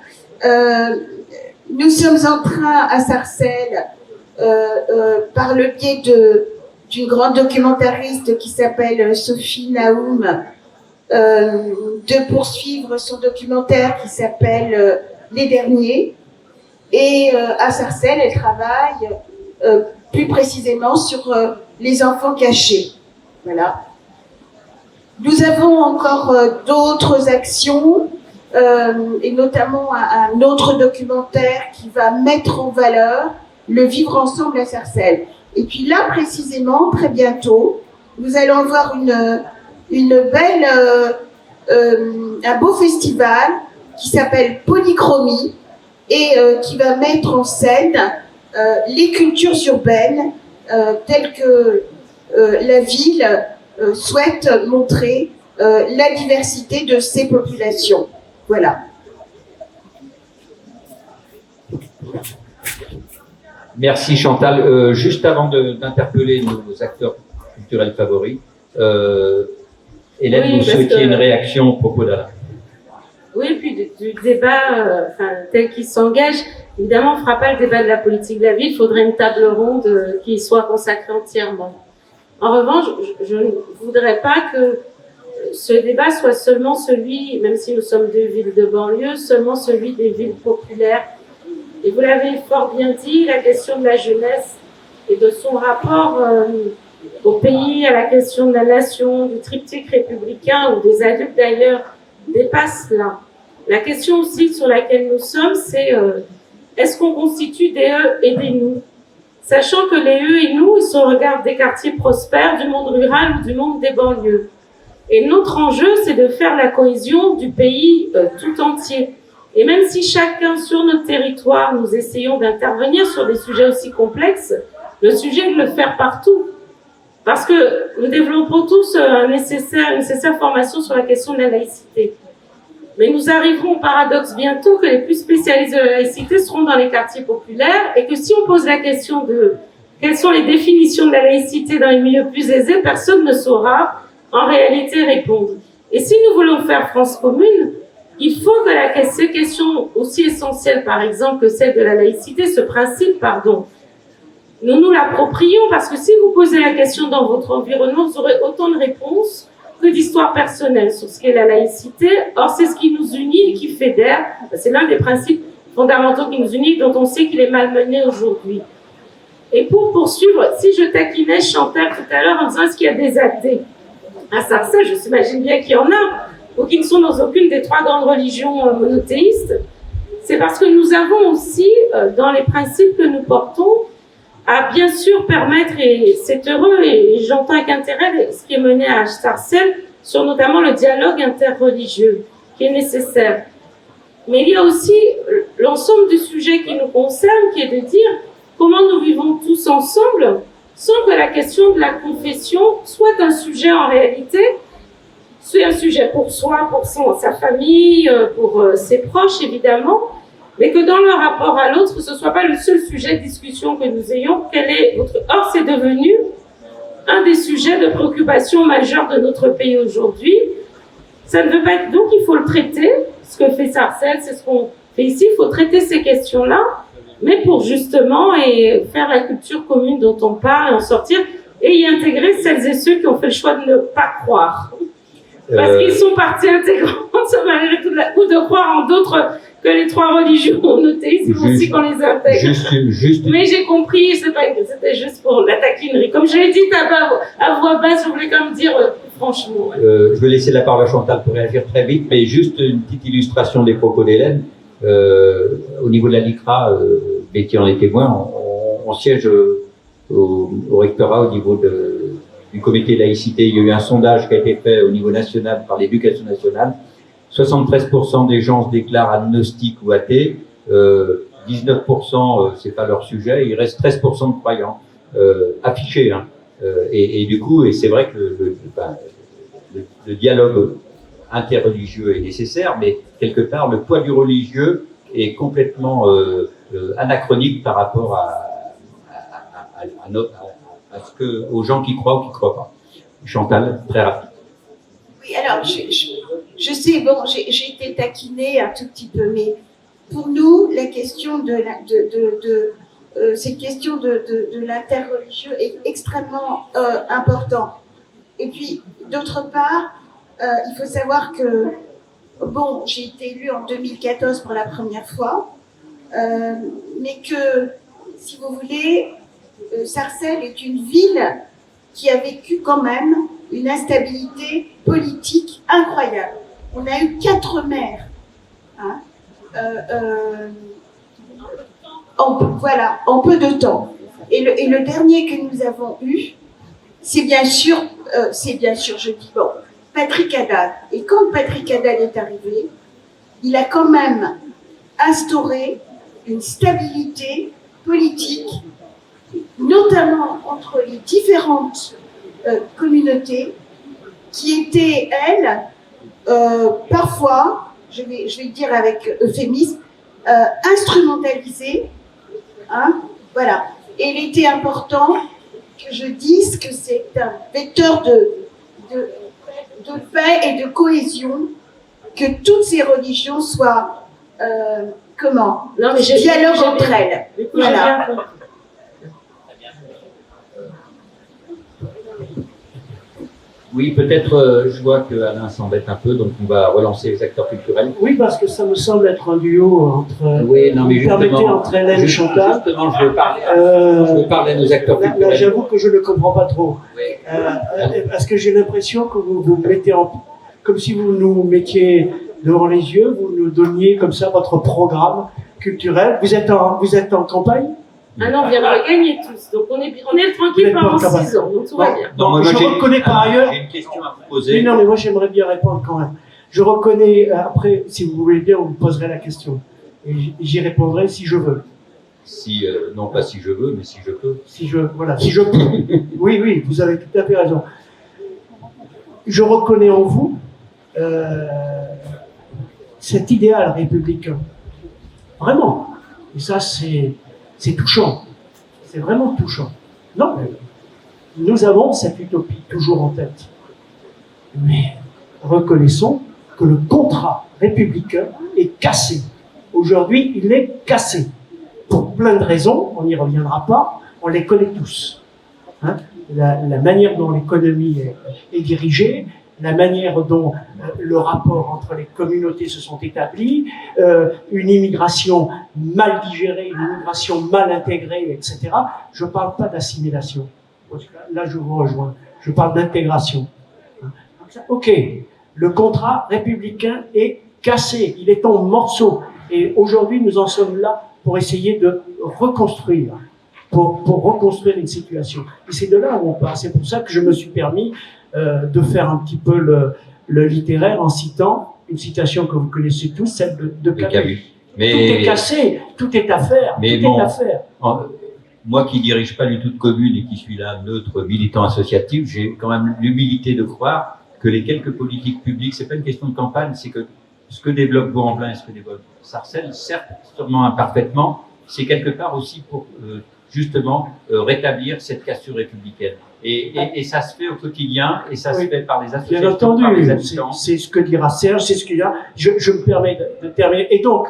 Nous sommes en train à Sarcelles, par le biais d'une grande documentariste qui s'appelle Sophie Naoum, de poursuivre son documentaire qui s'appelle Les Derniers. Et à Sarcelles, elle travaille plus précisément sur les enfants cachés. Voilà. Nous avons encore d'autres actions, et notamment un autre documentaire qui va mettre en valeur le vivre ensemble à Sarcelles. Et puis là, précisément, très bientôt, nous allons avoir un beau festival qui s'appelle Polychromie et qui va mettre en scène les cultures urbaines telles que la ville souhaite montrer la diversité de ces populations. Voilà. Merci Chantal. Juste avant d'interpeller nos acteurs culturels favoris, Hélène, vous souhaitiez une réaction au propos d'Alain. Oui, puis du débat tel qu'il s'engage, évidemment, on ne fera pas le débat de la politique de la ville, il faudrait une table ronde qui soit consacrée entièrement. En revanche, je ne voudrais pas que ce débat soit seulement celui, même si nous sommes 2 villes de banlieue, seulement celui des villes populaires Et vous l'avez fort bien dit, la question de la jeunesse et de son rapport au pays, à la question de la nation, du triptyque républicain ou des adultes d'ailleurs, dépasse là. La question aussi sur laquelle nous sommes, c'est est-ce qu'on constitue des eux et des nous? Sachant que les eux et nous, ils sont au regard des quartiers prospères, du monde rural ou du monde des banlieues. Et notre enjeu, c'est de faire la cohésion du pays tout entier. Et même si chacun sur notre territoire, nous essayons d'intervenir sur des sujets aussi complexes, le sujet est de le faire partout. Parce que nous développons tous une nécessaire formation sur la question de la laïcité. Mais nous arriverons au paradoxe bientôt que les plus spécialistes de la laïcité seront dans les quartiers populaires et que si on pose la question de quelles sont les définitions de la laïcité dans les milieux plus aisés, personne ne saura en réalité répondre. Et si nous voulons faire France commune, il faut que ces questions aussi essentielles, par exemple, que celle de la laïcité, ce principe, nous nous l'approprions, parce que si vous posez la question dans votre environnement, vous aurez autant de réponses que d'histoires personnelles sur ce qu'est la laïcité. Or, c'est ce qui nous unit et qui fédère. C'est l'un des principes fondamentaux qui nous unit, dont on sait qu'il est malmené aujourd'hui. Et pour poursuivre, si je taquinais Chantal tout à l'heure en disant est-ce qu'il y a des athées à Sarcelles, je s'imagine bien qu'il y en a, ou qui ne sont dans aucune des trois grandes religions monothéistes, c'est parce que nous avons aussi, dans les principes que nous portons, à bien sûr permettre, et c'est heureux, et j'entends avec intérêt ce qui est mené à Sarcelles, sur notamment le dialogue interreligieux, qui est nécessaire. Mais il y a aussi l'ensemble du sujet qui nous concerne, qui est de dire comment nous vivons tous ensemble, sans que la question de la confession soit un sujet en réalité, soit un sujet pour soi, pour sa famille, pour ses proches évidemment, mais que dans le rapport à l'autre, ce ne soit pas le seul sujet de discussion que nous ayons. Or, c'est devenu un des sujets de préoccupation majeure de notre pays aujourd'hui. Ça ne veut pas être... Donc, il faut le traiter. Ce que fait Sarcelles, c'est ce qu'on fait ici. Il faut traiter ces questions-là, mais pour justement faire la culture commune dont on parle, en sortir, et y intégrer celles et ceux qui ont fait le choix de ne pas croire. Parce qu'ils sont partie intégrante, malgré tout, ou de croire en d'autres que les trois religions monothéistes, il faut aussi qu'on les intègre. Mais j'ai compris, c'était juste pour la taquinerie. Comme je l'ai dit à voix basse, je voulais quand même dire franchement. Ouais. Je vais laisser la parole à Chantal pour réagir très vite, mais juste une petite illustration des propos d'Hélène. Au niveau de la LICRA, Betty en est témoin, on siège au rectorat au niveau du comité laïcité. Il y a eu un sondage qui a été fait au niveau national par l'Éducation nationale. 73% des gens se déclarent agnostiques ou athées, 19% c'est pas leur sujet, il reste 13% de croyants affichés. Hein. Et du coup, et c'est vrai que le dialogue interreligieux est nécessaire, mais quelque part le poids du religieux est complètement anachronique par rapport aux gens qui croient ou qui ne croient pas. Chantal, très rapide. Oui, alors je sais, bon, j'ai été taquinée un tout petit peu, mais pour nous, la question cette question de l'interreligieux est extrêmement importante. Et puis, d'autre part, il faut savoir que, bon, j'ai été élue en 2014 pour la première fois, mais que, si vous voulez, Sarcelles est une ville qui a vécu quand même une instabilité politique incroyable. On a eu 4 maires, hein, en peu de temps. Et le dernier que nous avons eu, c'est bien sûr, je dis bon, Patrick Haddad. Et quand Patrick Haddad est arrivé, il a quand même instauré une stabilité politique, notamment entre les différentes communautés qui étaient, elles, parfois, je vais le dire avec euphémisme, instrumentalisées. Hein, voilà. Et il était important que je dise que c'est un vecteur de paix et de cohésion, que toutes ces religions soient, dialogue entre elles. Voilà. Oui, peut-être, je vois que Alain s'embête un peu, donc on va relancer les acteurs culturels. Oui, parce que ça me semble être un duo entre. Oui, non, mais vous permettez, justement, entre Hélène et Chantal. justement, je veux parler à nos acteurs Là, culturels. j'avoue que je ne comprends pas trop. Oui. Parce que j'ai l'impression que vous vous mettez comme si vous nous mettiez devant les yeux, vous nous donniez comme ça votre programme culturel. Vous êtes en campagne? Ah non, on vient de le gagner tous. Donc on est tranquille pendant 6 ans, donc tout va bien. Non, moi, je j'ai- reconnais par ailleurs. J'ai une question à vous poser. Oui, non, mais moi j'aimerais bien répondre quand même. Je reconnais, après, si vous voulez bien, vous me poserez la question. Et j'y répondrai si je veux. Si, non pas si je veux, mais si je peux. Si je peux. Oui, oui, vous avez tout à fait raison. Je reconnais en vous cet idéal républicain. Vraiment. Et ça, c'est touchant. C'est vraiment touchant. Non, mais nous avons cette utopie toujours en tête. Mais reconnaissons que le contrat républicain est cassé. Aujourd'hui, il est cassé. Pour plein de raisons, on n'y reviendra pas, on les connaît tous. Hein, la manière dont l'économie est dirigée, la manière dont le rapport entre les communautés se sont établis, une immigration mal digérée, une immigration mal intégrée, etc. Je ne parle pas d'assimilation. Là, je vous rejoins. Je parle d'intégration. Ok, le contrat républicain est cassé, il est en morceaux. Et aujourd'hui, nous en sommes là pour essayer de reconstruire, pour reconstruire une situation. Et c'est de là où on part. C'est pour ça que je me suis permis de faire un petit peu le littéraire en citant une citation que vous connaissez tous, celle de Camus. Mais, tout est cassé, tout est à faire, mais tout bon, est à faire. Moi qui dirige pas du tout de commune et qui suis là neutre militant associatif, j'ai quand même l'humilité de croire que les quelques politiques publiques, c'est pas une question de campagne, c'est que ce que développe Vaux-en-Velin et ce que développe Sarcelles, certes, sûrement imparfaitement, c'est quelque part aussi pour justement rétablir cette cassure républicaine. Et ça se fait au quotidien, et ça se fait par les associations, bien entendu, par les habitants. c'est ce que dira Serge, c'est ce qu'il y a. Je me permets de terminer. Et donc,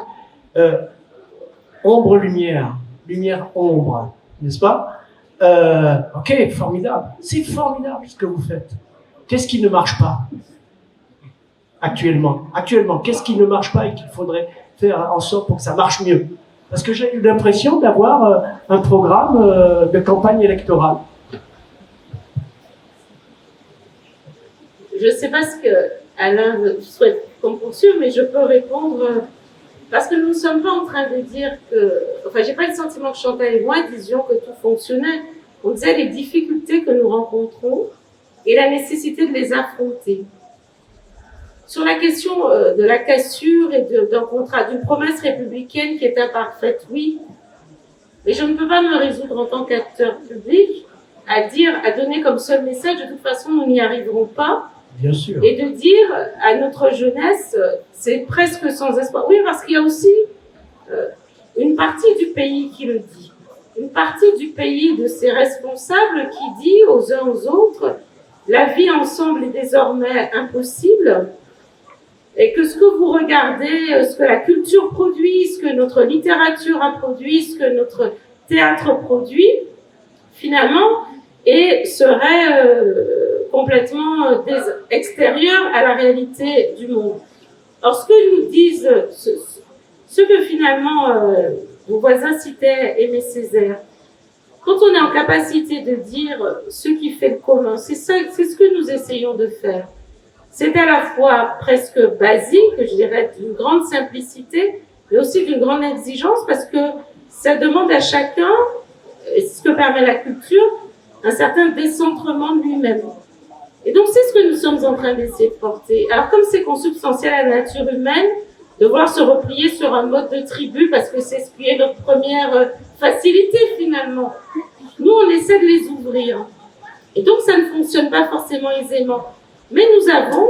ombre-lumière, lumière-ombre, n'est-ce pas? Ok, formidable. C'est formidable ce que vous faites. Qu'est-ce qui ne marche pas actuellement, qu'est-ce qui ne marche pas et qu'il faudrait faire en sorte pour que ça marche mieux? Parce que j'ai eu l'impression d'avoir un programme de campagne électorale. Je ne sais pas ce que Alain souhaite qu'on poursuive, mais je peux répondre parce que nous ne sommes pas en train de dire que... Enfin, j'ai pas le sentiment que Chantal et moi disions que tout fonctionnait. On disait les difficultés que nous rencontrons et la nécessité de les affronter. Sur la question de la cassure et d'un contrat, d'une promesse républicaine qui est imparfaite, oui, mais je ne peux pas me résoudre en tant qu'acteur public à donner comme seul message, de toute façon, nous n'y arriverons pas. Bien sûr. Et de dire à notre jeunesse, c'est presque sans espoir. Oui, parce qu'il y a aussi une partie du pays qui le dit. Une partie du pays, de ses responsables, qui dit aux uns aux autres, la vie ensemble est désormais impossible, et que ce que vous regardez, ce que la culture produit, ce que notre littérature a produit, ce que notre théâtre produit, finalement, serait complètement extérieur à la réalité du monde. Or, ce que nous disent, ce que finalement vos voisins citaient Aimé Césaire, quand on est en capacité de dire ce qui fait le commun, c'est ce que nous essayons de faire. C'est à la fois presque basique, je dirais, d'une grande simplicité, mais aussi d'une grande exigence, parce que ça demande à chacun, et c'est ce que permet la culture, un certain décentrement de lui-même. Et donc, c'est ce que nous sommes en train d'essayer de porter. Alors, comme c'est consubstantiel à la nature humaine, de vouloir se replier sur un mode de tribu, parce que c'est ce qui est notre première facilité, finalement. Nous, on essaie de les ouvrir. Et donc, ça ne fonctionne pas forcément aisément. Mais nous avons,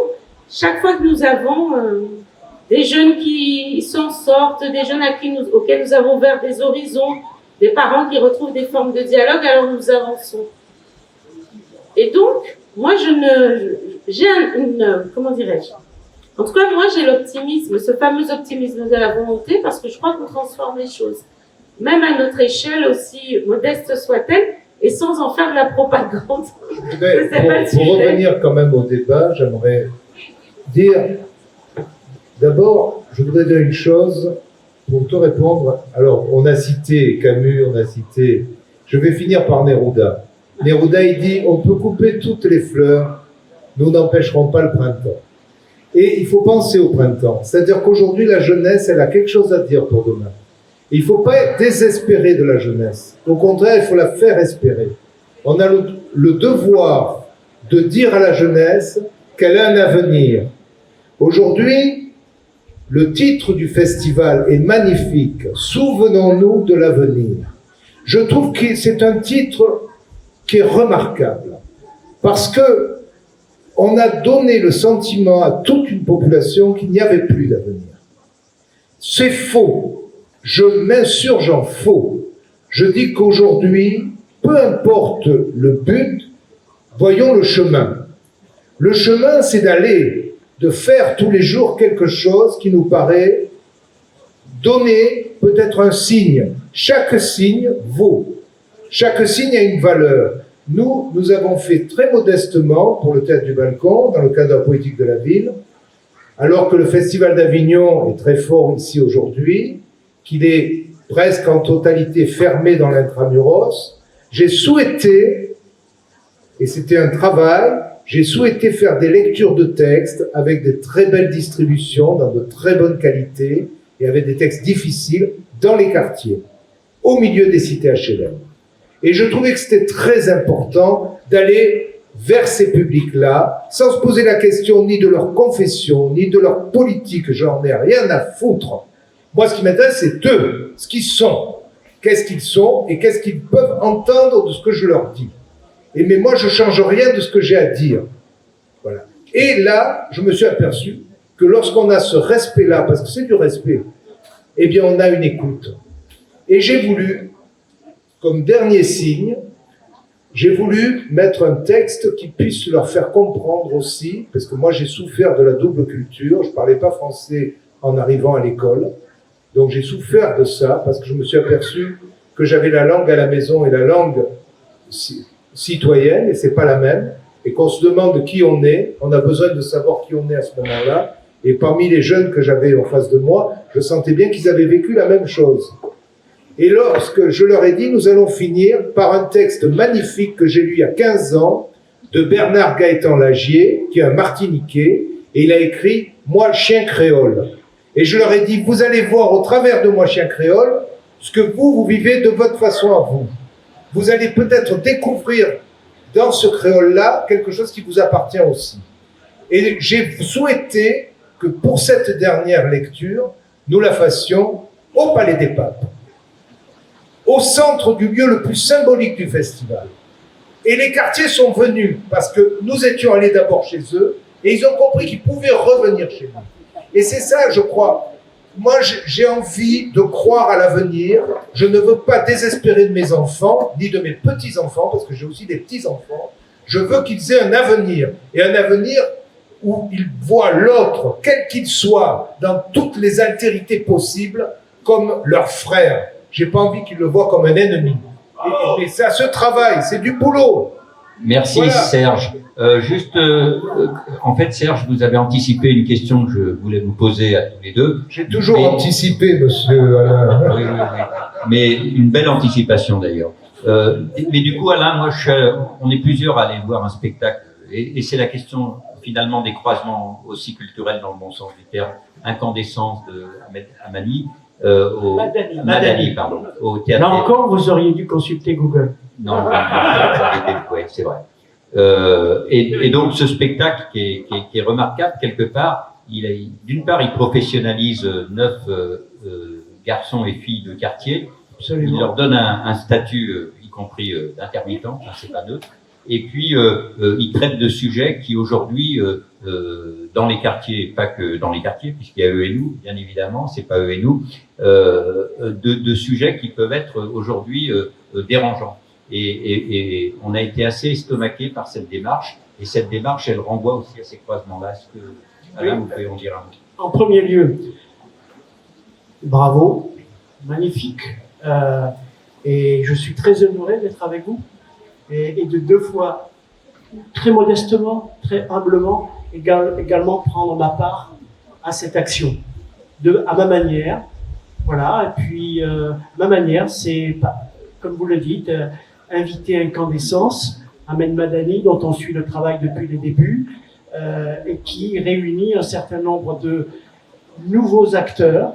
chaque fois que nous avons des jeunes qui s'en sortent, des jeunes auxquels nous avons ouvert des horizons, des parents qui retrouvent des formes de dialogue, alors nous avançons. Et donc, moi, comment dirais-je? En tout cas, moi, j'ai l'optimisme, ce fameux optimisme de la volonté, parce que je crois qu'on transforme les choses. Même à notre échelle, aussi modeste soit-elle, et sans en faire de la propagande. Mais pour revenir quand même au débat, j'aimerais dire, d'abord, je voudrais dire une chose pour te répondre. Alors, on a cité Camus, on a cité... Je vais finir par Neruda. Neruda, il dit, on peut couper toutes les fleurs, nous n'empêcherons pas le printemps. Et il faut penser au printemps. C'est-à-dire qu'aujourd'hui, la jeunesse, elle a quelque chose à dire pour demain. Il ne faut pas être désespéré de la jeunesse. Au contraire, il faut la faire espérer. On a le devoir de dire à la jeunesse qu'elle a un avenir. Aujourd'hui, le titre du festival est magnifique. Souvenons-nous de l'avenir. Je trouve que c'est un titre qui est remarquable. Parce que on a donné le sentiment à toute une population qu'il n'y avait plus d'avenir. C'est faux. Je m'insurge en faux. Je dis qu'aujourd'hui, peu importe le but, voyons le chemin. Le chemin, c'est d'aller, de faire tous les jours quelque chose qui nous paraît donner peut-être un signe. Chaque signe vaut. Chaque signe a une valeur. Nous avons fait très modestement pour le Théâtre du Balcon, dans le cadre poétique de la ville, alors que le Festival d'Avignon est très fort ici aujourd'hui, qu'il est presque en totalité fermé dans l'intramuros, j'ai souhaité, et c'était un travail, j'ai souhaité faire des lectures de textes avec de très belles distributions, dans de très bonnes qualités, et avec des textes difficiles dans les quartiers, au milieu des cités HLM. Et je trouvais que c'était très important d'aller vers ces publics-là, sans se poser la question ni de leur confession, ni de leur politique, j'en ai rien à foutre. Moi, ce qui m'intéresse, c'est eux, ce qu'ils sont. Qu'est-ce qu'ils sont et qu'est-ce qu'ils peuvent entendre de ce que je leur dis. Mais moi, je ne change rien de ce que j'ai à dire. Voilà. Et là, je me suis aperçu que lorsqu'on a ce respect-là, parce que c'est du respect, eh bien, on a une écoute. Et j'ai voulu, comme dernier signe, j'ai voulu mettre un texte qui puisse leur faire comprendre aussi, parce que moi j'ai souffert de la double culture, je ne parlais pas français en arrivant à l'école, donc j'ai souffert de ça, parce que je me suis aperçu que j'avais la langue à la maison et la langue citoyenne, et c'est pas la même, et qu'on se demande qui on est, on a besoin de savoir qui on est à ce moment-là, et parmi les jeunes que j'avais en face de moi, je sentais bien qu'ils avaient vécu la même chose. Et lorsque je leur ai dit, nous allons finir par un texte magnifique que j'ai lu il y a 15 ans, de Bernard Gaëtan Lagier, qui est un Martiniquais, et il a écrit « Moi, le chien créole ». Et je leur ai dit, vous allez voir au travers de « Moi, chien créole », ce que vous vivez de votre façon à vous. Vous allez peut-être découvrir dans ce créole-là quelque chose qui vous appartient aussi. Et j'ai souhaité que pour cette dernière lecture, nous la fassions au Palais des Papes, au centre du lieu le plus symbolique du festival. Et les quartiers sont venus, parce que nous étions allés d'abord chez eux, et ils ont compris qu'ils pouvaient revenir chez nous. Et c'est ça, je crois. Moi, j'ai envie de croire à l'avenir. Je ne veux pas désespérer de mes enfants, ni de mes petits-enfants, parce que j'ai aussi des petits-enfants. Je veux qu'ils aient un avenir, et un avenir où ils voient l'autre, quel qu'il soit, dans toutes les altérités possibles, comme leur frère. J'ai pas envie qu'ils le voient comme un ennemi. Et ça se travaille, c'est du boulot. Merci voilà. Serge. En fait, Serge, vous avez anticipé une question que je voulais vous poser à tous les deux. J'ai toujours anticipé, monsieur Alain. Oui. Mais une belle anticipation d'ailleurs. Mais du coup, Alain, moi, on est plusieurs à aller voir un spectacle. Et c'est la question finalement des croisements aussi culturels dans le bon sens du terme. Incandescence de Amani. Madani, pardon, au théâtre. Là encore, vous auriez dû consulter Google. Non, ouais, c'est vrai. Et donc, ce spectacle qui est remarquable, quelque part, d'une part, il professionnalise 9 garçons et filles de quartier. Absolument. Il leur donne un statut, y compris d'intermittent, enfin, c'est pas neutre. Et puis, il traite de sujets qui, aujourd'hui, dans les quartiers, pas que dans les quartiers, puisqu'il y a eux et nous, bien évidemment, c'est pas eux et nous, de sujets qui peuvent être aujourd'hui dérangeants. Et on a été assez estomaqué par cette démarche, et cette démarche, elle renvoie aussi à ces croisements-là. Est-ce que, Alain, vous pouvez en dire un mot? En premier lieu, bravo, magnifique, et je suis très honoré d'être avec vous. et de 2 fois, très modestement, très humblement, également prendre ma part à cette action, à ma manière. Voilà, et puis ma manière, c'est, comme vous le dites, inviter Incandescence, Ahmed Madani, dont on suit le travail depuis les débuts, et qui réunit un certain nombre de nouveaux acteurs,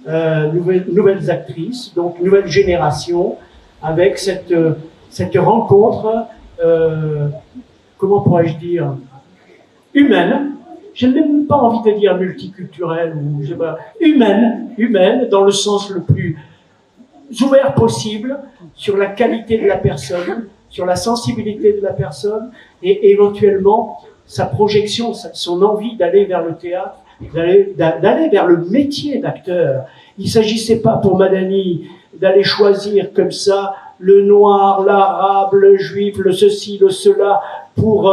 nouvelles actrices, donc nouvelle génération, avec cette rencontre, comment pourrais-je dire, humaine. Je n'ai même pas envie de dire multiculturelle, ou je sais pas, humaine, dans le sens le plus ouvert possible, sur la qualité de la personne, sur la sensibilité de la personne, et éventuellement sa projection, son envie d'aller vers le théâtre, d'aller vers le métier d'acteur. Il ne s'agissait pas pour Madani d'aller choisir comme ça le noir, l'arabe, le juif, le ceci, le cela, pour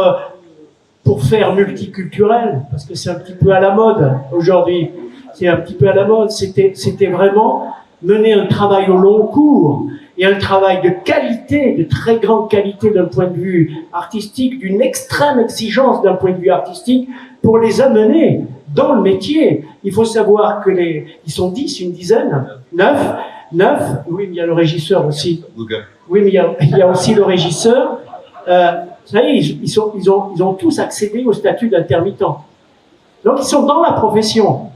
faire multiculturel, parce que c'est un petit peu à la mode aujourd'hui. C'est un petit peu à la mode. C'était vraiment mener un travail au long cours, et un travail de qualité, de très grande qualité d'un point de vue artistique, d'une extrême exigence d'un point de vue artistique, pour les amener dans le métier. Il faut savoir que ils sont 10, une dizaine, 9, oui, mais il y a le régisseur aussi. Oui, mais il y a aussi le régisseur. Vous savez, ils ont tous accédé au statut d'intermittent. Donc ils sont dans la profession.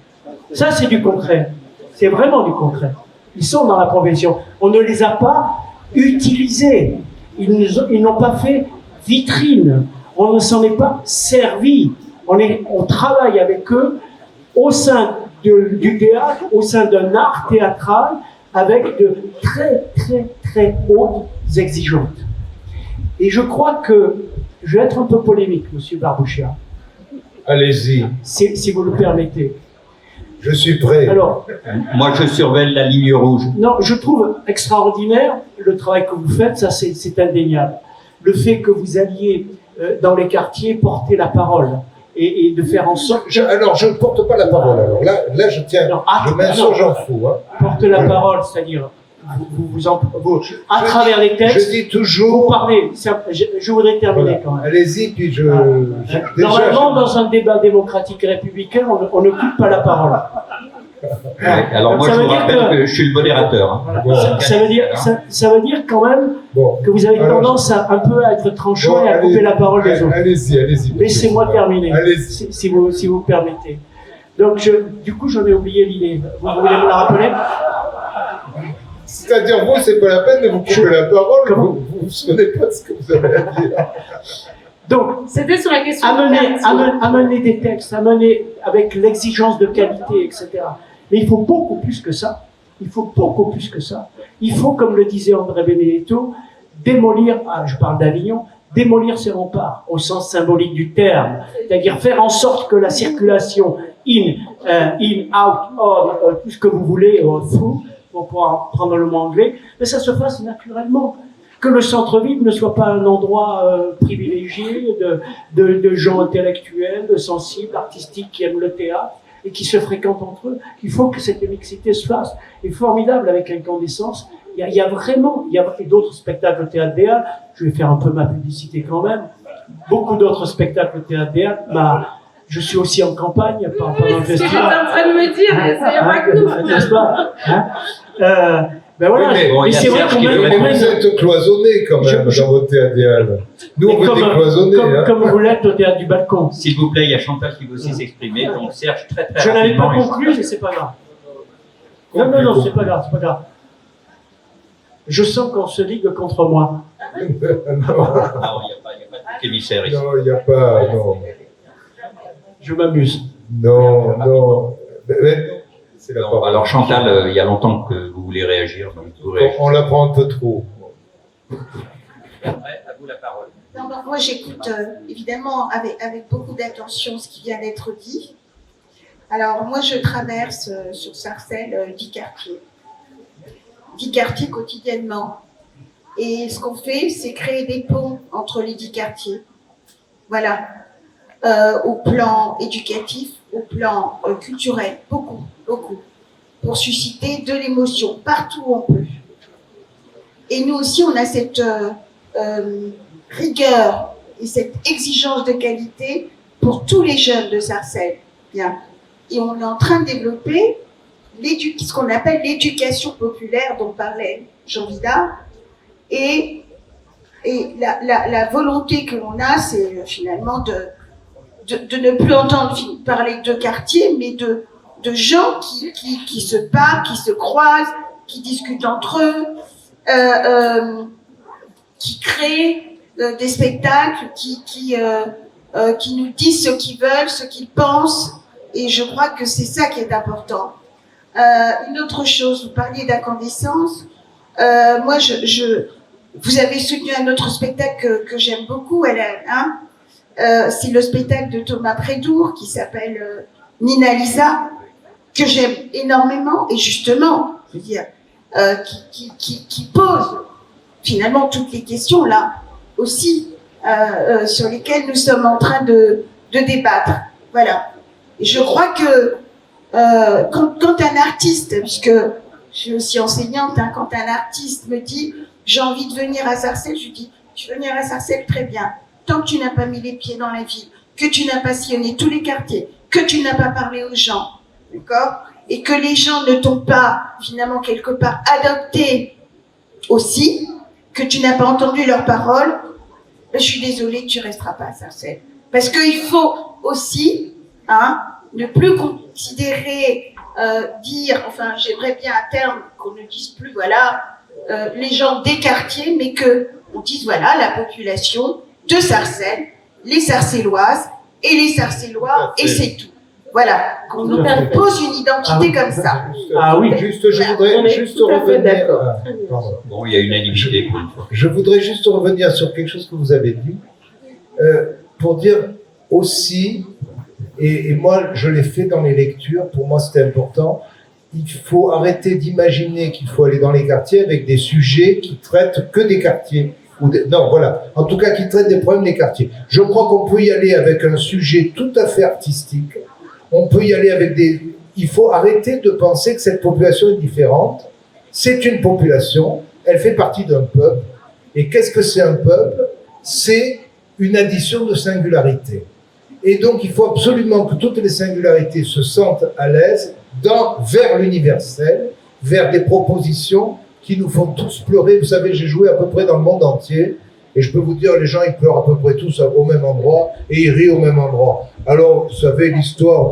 Ça, c'est du concret. C'est vraiment du concret. Ils sont dans la profession. On ne les a pas utilisés. Ils n'ont pas fait vitrine. On ne s'en est pas servi. On travaille avec eux au sein du théâtre, au sein d'un art théâtral, avec de très, très, très hautes exigences. Et je crois que, je vais être un peu polémique, Monsieur Barbouchia. Allez-y. Si vous le permettez. Je suis prêt. Alors, moi, je surveille la ligne rouge. Non, je trouve extraordinaire le travail que vous faites, ça c'est indéniable. Le fait que vous alliez dans les quartiers porter la parole et de faire en sorte... Alors, je ne porte pas la parole. Alors là je tiens, je m'insurge en fou. Hein. Porte la parole, c'est-à-dire... à travers les textes, je dis toujours... Vous parlez, je voudrais terminer quand même. Allez-y, puis Normalement, dans un débat démocratique et républicain, on ne coupe pas la parole. Alors moi, je vous rappelle que je suis le modérateur. Hein. Voilà. Ça veut dire quand même que vous avez tendance un peu à être tranchant et à couper la parole des autres. Allez-y. Laissez-moi terminer, allez-y. si vous permettez. Donc, du coup, j'en ai oublié l'idée. Vous voulez me la rappeler? C'est-à-dire, vous, c'est pas la peine de vous couper la parole, vous ne vous souvenez pas de ce que vous avez à dire. Donc, c'était sur la question amener des textes, amener avec l'exigence de qualité, etc. Mais il faut beaucoup plus que ça. Il faut beaucoup plus que ça. Il faut, comme le disait André Benedetto, démolir, je parle d'Avignon, démolir ses remparts, au sens symbolique du terme. C'est-à-dire faire en sorte que la circulation out, tout ce que vous voulez, through, pour pouvoir prendre le mot anglais, mais ça se fasse naturellement. Que le centre-ville ne soit pas un endroit privilégié de gens intellectuels, de sensibles, artistiques qui aiment le théâtre et qui se fréquentent entre eux. Il faut que cette mixité se fasse. Et formidable avec Incandescence. Il y a vraiment, d'autres spectacles au Théâtre des Halles. Je vais faire un peu ma publicité quand même. Beaucoup d'autres spectacles au Théâtre des Halles. Je suis aussi en campagne pendant le festival. C'est ce que j'étais en train de me dire, ça y a pas que nous. N'est-ce pas ben voilà, mais c'est vrai qu'on vous êtes cloisonné quand même dans votre Théâtre des Halles. Nous, on veut décloisonner. Comme vous l'êtes au Théâtre du Balcon. S'il vous plaît, il y a Chantal qui veut aussi s'exprimer, donc Serge très Je n'avais pas rapidement. conclu, mais c'est pas grave. Non, c'est pas grave. Je sens qu'on se ligue contre moi. Non, il n'y a pas de émissaire ici. Non, il n'y a pas, non. Je m'amuse. Non. Mais, c'est la parole. Alors Chantal, il y a longtemps que vous voulez réagir, donc vous réagissez. On la prend un peu trop. Après, à vous la parole. Non, moi j'écoute évidemment avec beaucoup d'attention ce qui vient d'être dit. Alors moi je traverse sur Sarcelles 10 quartiers. 10 quartiers quotidiennement. Et ce qu'on fait, c'est créer des ponts entre les 10 quartiers. Voilà. Au plan éducatif, au plan culturel, beaucoup, pour susciter de l'émotion partout où on peut. Et nous aussi, on a cette rigueur et cette exigence de qualité pour tous les jeunes de Sarcelles. Bien. Et on est en train de développer ce qu'on appelle l'éducation populaire dont parlait Jean Vidal. Et la volonté que l'on a, c'est finalement de ne plus entendre parler de quartier, mais de gens qui se parlent, qui se croisent, qui discutent entre eux, qui créent des spectacles, qui nous disent ce qu'ils veulent, ce qu'ils pensent. Et je crois que c'est ça qui est important. Une autre chose, vous parliez d'incandescence. Moi, vous avez soutenu un autre spectacle que j'aime beaucoup, c'est le spectacle de Thomas Prédour qui s'appelle Nina Lisa, que j'aime énormément, et justement, je veux dire, qui pose finalement toutes les questions là aussi sur lesquelles nous sommes en train de débattre. Voilà. Et je crois que quand un artiste, puisque je suis aussi enseignante, quand un artiste me dit j'ai envie de venir à Sarcelles, je lui dis tu veux venir à Sarcelles, très bien. Tant que tu n'as pas mis les pieds dans la ville, que tu n'as pas sillonné tous les quartiers, que tu n'as pas parlé aux gens, d'accord, et que les gens ne t'ont pas finalement quelque part adopté aussi, que tu n'as pas entendu leurs paroles, je suis désolée, tu resteras pas à Sarcelles. Parce qu'il faut aussi ne plus considérer, j'aimerais bien à terme qu'on ne dise plus, voilà, les gens des quartiers, mais qu'on dise, voilà, la population de Sarcelles, les Sarcelloises et les Sarcellois, et c'est tout. Voilà, qu'on nous propose une identité comme ça. Ah oui. Je voudrais juste revenir. Bon, il y a unanimité pour une fois. Je voudrais juste revenir sur quelque chose que vous avez dit, pour dire aussi, et moi je l'ai fait dans les lectures, pour moi c'était important, il faut arrêter d'imaginer qu'il faut aller dans les quartiers avec des sujets qui traitent que des quartiers. Non, voilà. En tout cas, qui traitent des problèmes des quartiers. Je crois qu'on peut y aller avec un sujet tout à fait artistique. On peut y aller avec il faut arrêter de penser que cette population est différente. C'est une population. Elle fait partie d'un peuple. Et qu'est-ce que c'est un peuple? C'est une addition de singularités. Et donc, il faut absolument que toutes les singularités se sentent à l'aise vers l'universel, vers des propositions qui nous font tous pleurer. Vous savez, j'ai joué à peu près dans le monde entier, et je peux vous dire, les gens, ils pleurent à peu près tous au même endroit, et ils rient au même endroit. Alors, vous savez, l'histoire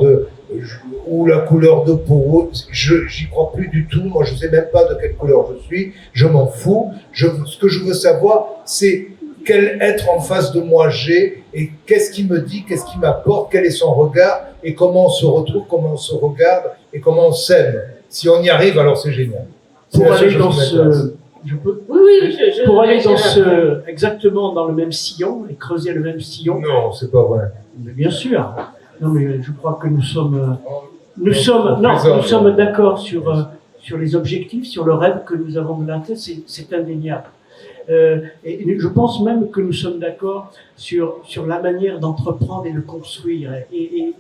ou la couleur de peau, j'y crois plus du tout. Moi, je sais même pas de quelle couleur je suis. Je m'en fous. Ce que je veux savoir, c'est quel être en face de moi j'ai, et qu'est-ce qu'il me dit, qu'est-ce qu'il m'apporte, quel est son regard, et comment on se retrouve, comment on se regarde, et comment on s'aime. Si on y arrive, alors c'est génial. Pour aller dans exactement dans le même sillon et creuser le même sillon. Non, c'est pas vrai. Mais bien sûr. Non, mais je crois que nous sommes d'accord sur les objectifs, sur le rêve que nous avons de la tête. C'est indéniable. Et je pense même que nous sommes d'accord sur la manière d'entreprendre et de construire. Et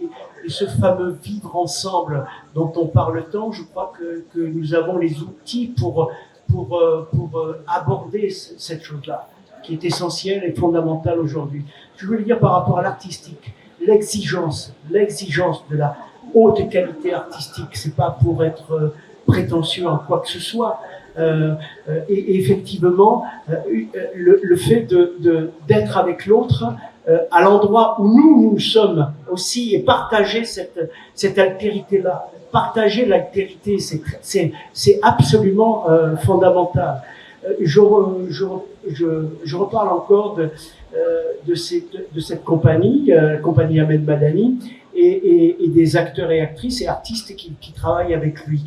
ce fameux vivre ensemble dont on parle tant, je crois que nous avons les outils pour aborder cette chose-là, qui est essentielle et fondamentale aujourd'hui. Je veux le dire par rapport à l'artistique, l'exigence de la haute qualité artistique, c'est pas pour être prétentieux en quoi que ce soit. Et effectivement, le fait d'être avec l'autre à l'endroit où nous sommes aussi, et partager cette altérité-là, partager l'altérité, c'est absolument fondamental. Je reparle encore de cette compagnie, compagnie Ahmed Madani, et des acteurs et actrices et artistes qui travaillent avec lui.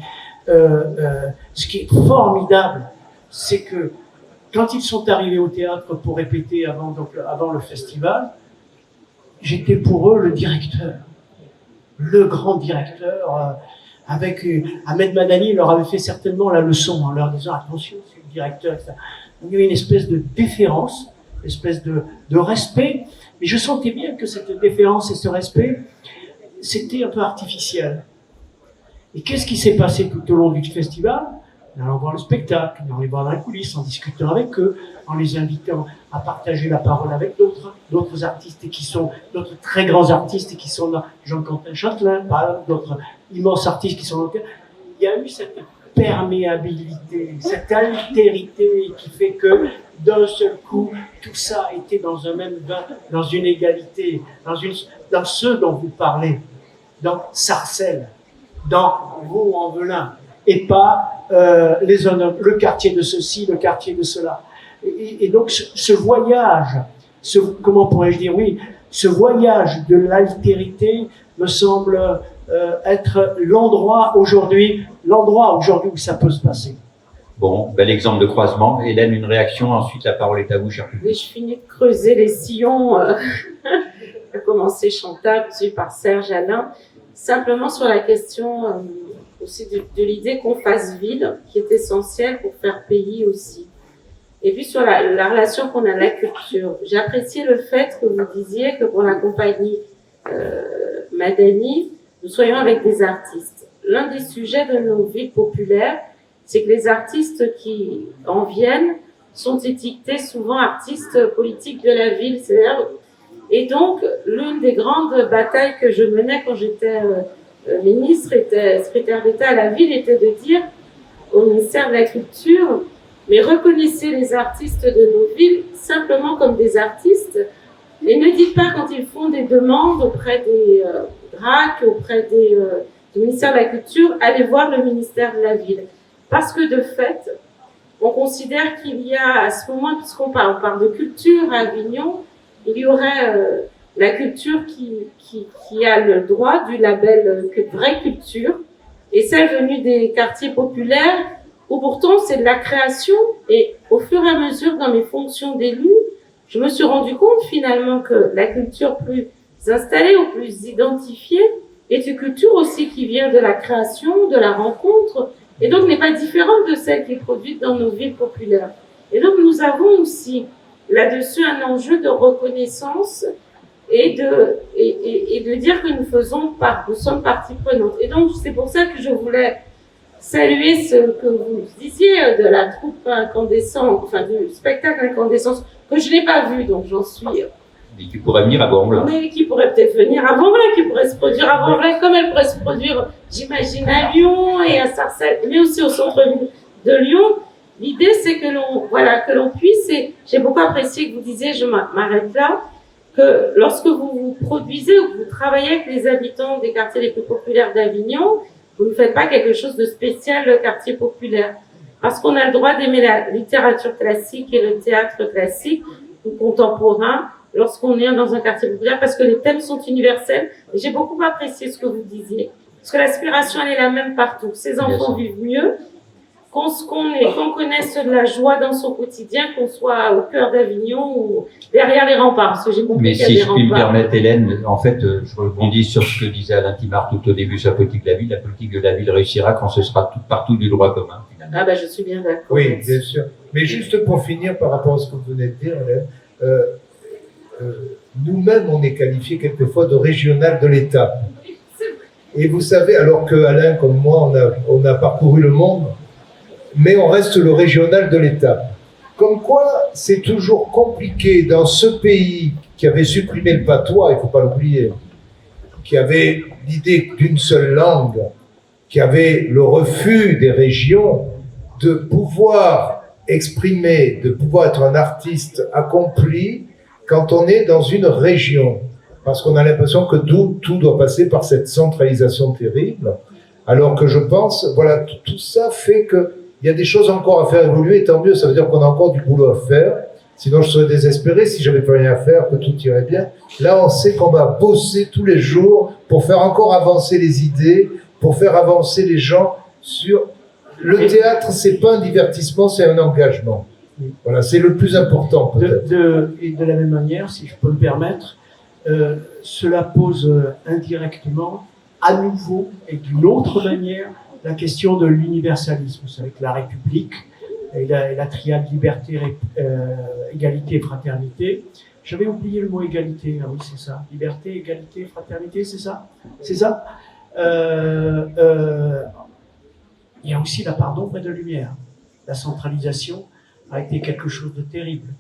Ce qui est formidable, c'est que quand ils sont arrivés au théâtre pour répéter avant le festival, j'étais pour eux le directeur, le grand directeur. Avec Ahmed Madani, il leur avait fait certainement la leçon en leur disant attention, c'est le directeur, etc. Donc, il y avait une espèce de déférence, une espèce de respect, mais je sentais bien que cette déférence et ce respect, c'était un peu artificiel. Et qu'est-ce qui s'est passé tout au long du festival? en allant voir le spectacle, en allant les voir dans la coulisse, en discutant avec eux, en les invitant à partager la parole avec d'autres artistes qui sont, d'autres très grands artistes qui sont là, Jean-Quentin Châtelain, par exemple, d'autres immenses artistes qui sont là. Il y a eu cette perméabilité, cette altérité qui fait que d'un seul coup, tout ça était dans un même bain, dans une égalité, dans ce dont vous parlez, dans Sarcelles, dans Vaux-en-Velin, et pas les hommes, le quartier de ceci, le quartier de cela. Et donc ce voyage, comment pourrais-je dire, oui, ce voyage de l'altérité me semble être l'endroit aujourd'hui où ça peut se passer. Bon, bel exemple de croisement. Hélène, une réaction, ensuite la parole est à vous, cher public. Oui, je finis de creuser les sillons, a commencé Chantal, suivi par Serge, Alain, simplement sur la question aussi de l'idée qu'on fasse ville, qui est essentielle pour faire pays aussi. Et puis sur la relation qu'on a à la culture. J'ai apprécié le fait que vous disiez que pour la compagnie Madani, nous soyons avec des artistes. L'un des sujets de nos villes populaires, c'est que les artistes qui en viennent sont étiquetés souvent artistes politiques de la ville. Et donc, l'une des grandes batailles que je menais quand j'étais ministre, était secrétaire d'État à la ville, était de dire au ministère de la Culture, mais reconnaissez les artistes de nos villes simplement comme des artistes et ne dites pas quand ils font des demandes auprès des DRAC, auprès du ministère de la Culture, allez voir le ministère de la ville. Parce que de fait, on considère qu'il y a à ce moment, puisqu'on parle de culture à Avignon, il y aurait la culture qui a le droit du label vraie culture, et celle venue des quartiers populaires, où pourtant c'est de la création, et au fur et à mesure dans mes fonctions d'élu, je me suis rendu compte finalement que la culture plus installée ou plus identifiée est une culture aussi qui vient de la création, de la rencontre, et donc n'est pas différente de celle qui est produite dans nos villes populaires. Et donc nous avons aussi là-dessus un enjeu de reconnaissance et de dire que nous sommes partie prenante. Et donc c'est pour ça que je voulais saluer ce que vous disiez de la troupe incandescente, enfin du spectacle Incandescence, que je n'ai pas vu, donc j'en suis... Mais qui pourrait venir à Vaux-en-Velin. Mais qui pourrait peut-être venir à Vaux-en-Velin, qui pourrait se produire à Vaux-en-Velin, comme elle pourrait se produire, j'imagine, à Lyon et à Sarcelles, mais aussi au centre-ville de Lyon. L'idée, c'est que l'on puisse, et j'ai beaucoup apprécié que vous disiez, je m'arrête là, que lorsque vous produisez ou que vous travaillez avec les habitants des quartiers les plus populaires d'Avignon, vous ne faites pas quelque chose de spécial le quartier populaire. Parce qu'on a le droit d'aimer la littérature classique et le théâtre classique ou contemporain lorsqu'on est dans un quartier populaire, parce que les thèmes sont universels. Et j'ai beaucoup apprécié ce que vous disiez. Parce que l'aspiration, elle est la même partout. Ces enfants vivent mieux, qu'on connaisse de la joie dans son quotidien, qu'on soit au cœur d'Avignon ou derrière les remparts. Parce que j'ai compris Mais qu'il y a si des je puis me remparts. permettre, Hélène, en fait, je rebondis sur ce que disait Alain Timard tout au début sur la politique de la ville. La politique de la ville réussira quand ce sera partout du droit commun, finalement. Ah ben, je suis bien d'accord. Oui, bien sûr. Mais juste pour finir par rapport à ce que vous venez de dire, Hélène, nous-mêmes, on est qualifiés quelquefois de régional de l'État. Et vous savez, alors que Alain, comme moi, on a parcouru le monde, mais on reste le régional de l'État. Comme quoi, c'est toujours compliqué dans ce pays qui avait supprimé le patois, il ne faut pas l'oublier, qui avait l'idée d'une seule langue, qui avait le refus des régions de pouvoir exprimer, de pouvoir être un artiste accompli quand on est dans une région. Parce qu'on a l'impression que tout doit passer par cette centralisation terrible. Alors que je pense, voilà, tout ça fait qu'il y a des choses encore à faire évoluer, et tant mieux, ça veut dire qu'on a encore du boulot à faire. Sinon, je serais désespéré si j'avais pas rien à faire, que tout irait bien. Là, on sait qu'on va bosser tous les jours pour faire encore avancer les idées, pour faire avancer les gens sur... Le théâtre, c'est pas un divertissement, c'est un engagement. Voilà, c'est le plus important, peut-être. Et de la même manière, si je peux me permettre, cela pose indirectement, à nouveau et d'une autre manière, la question de l'universalisme. Vous savez que la République et la triade liberté, égalité et fraternité. J'avais oublié le mot égalité. Ah oui, c'est ça. Liberté, égalité, fraternité, c'est ça. C'est ça. il y a aussi la part d'ombre et de lumière. La centralisation a été quelque chose de terrible.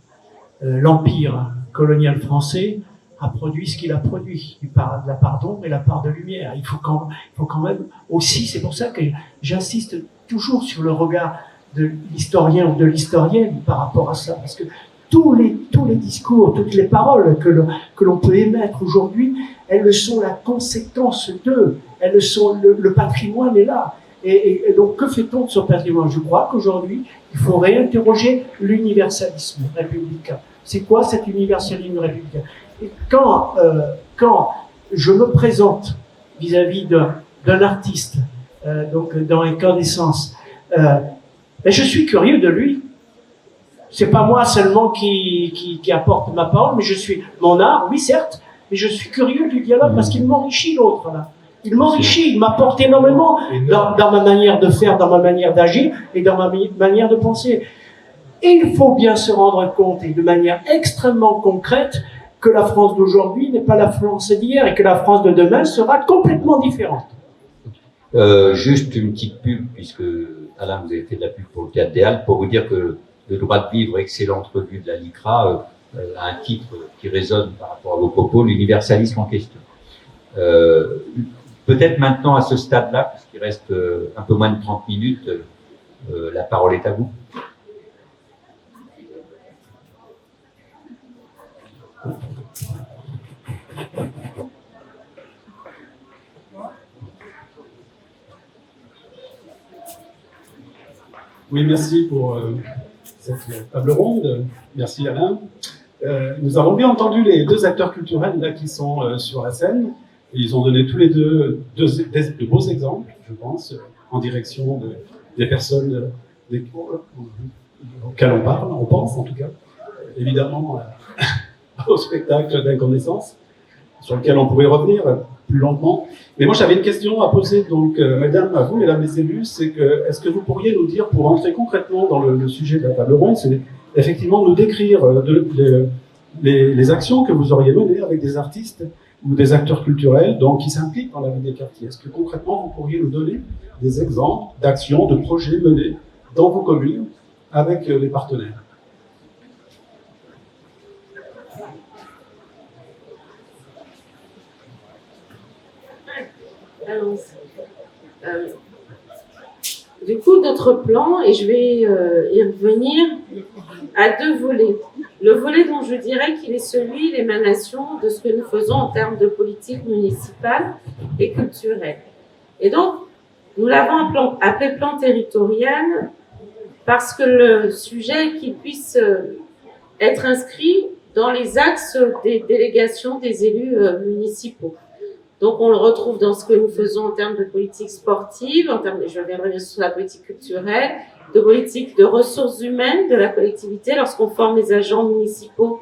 L'empire colonial français a produit ce qu'il a produit, la part d'ombre et la part de lumière. Il faut quand même aussi, c'est pour ça que j'insiste toujours sur le regard de l'historien ou de l'historienne par rapport à ça, parce que tous les discours, toutes les paroles que l'on peut émettre aujourd'hui, elles sont la conséquence d'eux, elles sont le patrimoine est là. Et donc, que fait-on de ce patrimoine? Je crois qu'aujourd'hui, il faut réinterroger l'universalisme républicain. C'est quoi cet universalisme républicain? Et quand je me présente vis-à-vis d'un artiste, donc dans Incandescence, je suis curieux de lui. C'est pas moi seulement qui apporte ma parole, mais je suis mon art, oui certes, mais je suis curieux du dialogue parce qu'il m'enrichit l'autre là. Il m'enrichit, il m'apporte énormément dans ma manière de faire, dans ma manière d'agir et dans ma manière de penser. Et il faut bien se rendre compte, et de manière extrêmement concrète, que la France d'aujourd'hui n'est pas la France d'hier et que la France de demain sera complètement différente. Juste une petite pub, puisque Alain, vous avez fait de la pub pour le Théâtre des Halles, pour vous dire que le droit de vivre, excellente revue de la LICRA, a un titre qui résonne par rapport à vos propos, l'universalisme en question. Peut-être maintenant à ce stade-là, puisqu'il reste un peu moins de 30 minutes, la parole est à vous. Oui, merci pour cette table ronde. Merci Alain. Nous avons bien entendu les deux acteurs culturels là qui sont sur la scène. Et ils ont donné tous les deux de beaux exemples, je pense, en direction des personnes auxquelles on parle, on pense en tout cas. Évidemment, au spectacle d'Incandescence, sur lequel on pourrait revenir plus longuement. Mais moi, j'avais une question à poser, donc, mesdames, à vous, mesdames les élus, c'est que, est-ce que vous pourriez nous dire, pour entrer concrètement dans le sujet de la table ronde, c'est effectivement nous décrire les actions que vous auriez menées avec des artistes ou des acteurs culturels donc, qui s'impliquent dans la vie des quartiers. Est-ce que concrètement, vous pourriez nous donner des exemples d'actions, de projets menés dans vos communes avec les partenaires? Du coup, notre plan, et je vais y revenir, à deux volets. Le volet dont je dirais qu'il est celui, l'émanation de ce que nous faisons en termes de politique municipale et culturelle. Et donc, nous l'avons appelé plan territorial parce que le sujet qui puisse être inscrit dans les axes des délégations des élus municipaux. Donc, on le retrouve dans ce que nous faisons en termes de politique sportive, en termes, je reviendrai bien sur la politique culturelle, de politique de ressources humaines de la collectivité lorsqu'on forme les agents municipaux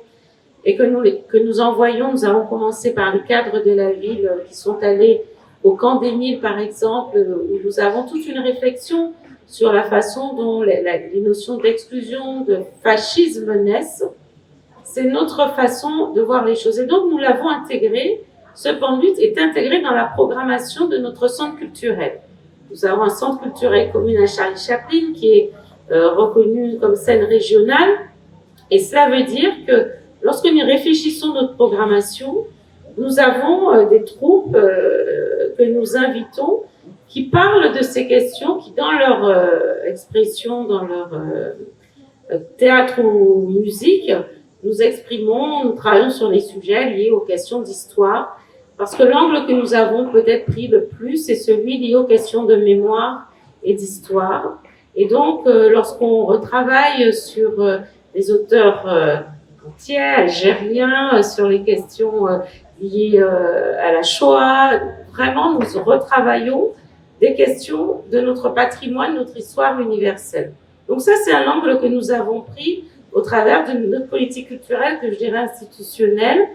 et que nous envoyons. Nous avons commencé par les cadres de la ville qui sont allés au camp d'Émile, par exemple, où nous avons toute une réflexion sur la façon dont les notions d'exclusion, de fascisme naissent. C'est notre façon de voir les choses. Et donc, nous l'avons intégré. Ce plan de lutte est intégré dans la programmation de notre centre culturel. Nous avons un centre culturel commun à Charlie Chaplin qui est reconnu comme scène régionale. Et cela veut dire que lorsque nous réfléchissons notre programmation, nous avons des troupes que nous invitons qui parlent de ces questions, qui dans leur expression, dans leur théâtre ou musique, nous exprimons, nous travaillons sur les sujets liés aux questions d'histoire. Parce que l'angle que nous avons peut-être pris le plus, c'est celui lié aux questions de mémoire et d'histoire. Et donc, lorsqu'on retravaille sur les auteurs entiers, algériens, sur les questions liées à la Shoah, vraiment, nous retravaillons des questions de notre patrimoine, notre histoire universelle. Donc ça, c'est un angle que nous avons pris au travers de notre politique culturelle, que je dirais institutionnelle,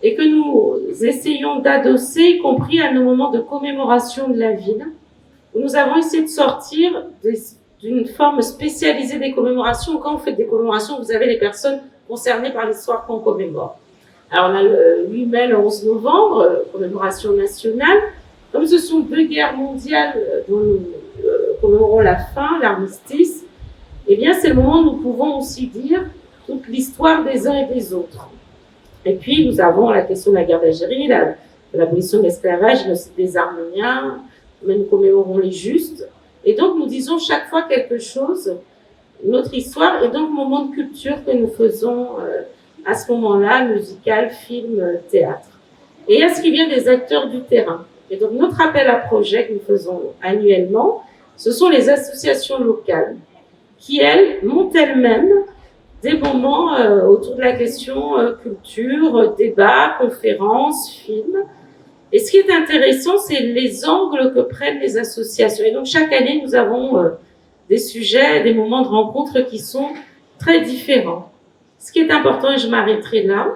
et que nous essayons d'adosser, y compris à nos moments de commémoration de la ville, où nous avons essayé de sortir d'une forme spécialisée des commémorations. Quand vous faites des commémorations, vous avez les personnes concernées par l'histoire qu'on commémore. Alors, on a le 8 mai, le 11 novembre, commémoration nationale. Comme ce sont deux guerres mondiales dont nous commémorons la fin, l'armistice, eh bien, c'est le moment où nous pouvons aussi dire toute l'histoire des uns et des autres. Et puis, nous avons la question de la guerre d'Algérie, l'abolition de l'esclavage, des Arméniens, mais nous commémorons les Justes. Et donc, nous disons chaque fois quelque chose, notre histoire, et donc, moment de culture que nous faisons à ce moment-là, musical, film, théâtre. Et il y a ce qui vient des acteurs du terrain. Et donc, notre appel à projet que nous faisons annuellement, ce sont les associations locales qui, elles, montent elles-mêmes des moments autour de la question culture, débat, conférences, films. Et ce qui est intéressant, c'est les angles que prennent les associations. Et donc, chaque année, nous avons des sujets, des moments de rencontre qui sont très différents. Ce qui est important, et je m'arrêterai là,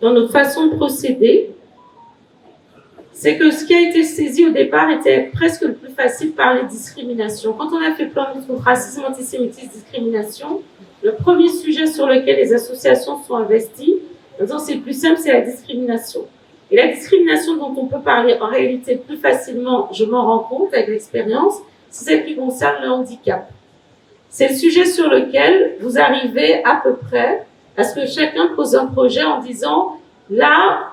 dans notre façon de procéder, c'est que ce qui a été saisi au départ était presque le plus facile par les discriminations. Quand on a fait plan de lutte contre racisme, antisémitisme, discrimination, le premier sujet sur lequel les associations sont investies, c'est le plus simple, c'est la discrimination. Et la discrimination dont on peut parler en réalité plus facilement, je m'en rends compte avec l'expérience, c'est celle qui concerne le handicap. C'est le sujet sur lequel vous arrivez à peu près à ce que chacun pose un projet en disant là,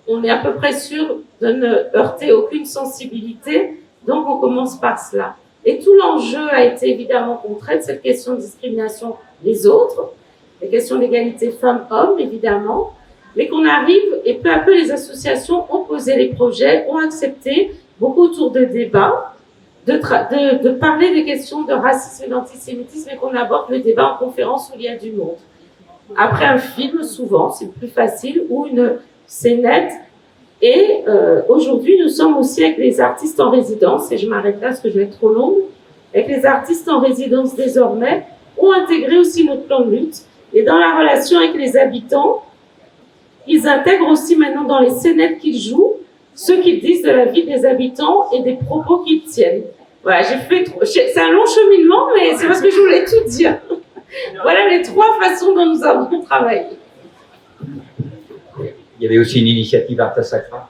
on est à peu près sûr de ne heurter aucune sensibilité, donc on commence par cela. Et tout l'enjeu a été évidemment qu'on traite cette question de discrimination des autres, les questions d'égalité femmes-hommes évidemment, mais qu'on arrive, et peu à peu les associations ont posé les projets, ont accepté, beaucoup autour de débats, de parler des questions de racisme et d'antisémitisme et qu'on aborde le débat en conférence où il y a du monde. Après un film, souvent, c'est plus facile, ou une scénette. Et aujourd'hui, nous sommes aussi avec les artistes en résidence, et je m'arrête là parce que je vais être trop longue, avec les artistes en résidence désormais, ont intégré aussi notre plan de lutte. Et dans la relation avec les habitants, ils intègrent aussi maintenant dans les scénettes qu'ils jouent ce qu'ils disent de la vie des habitants et des propos qu'ils tiennent. Voilà, c'est un long cheminement, mais c'est parce que je voulais tout dire. Voilà les trois façons dont nous avons travaillé. Il y avait aussi une initiative Arta Sacra.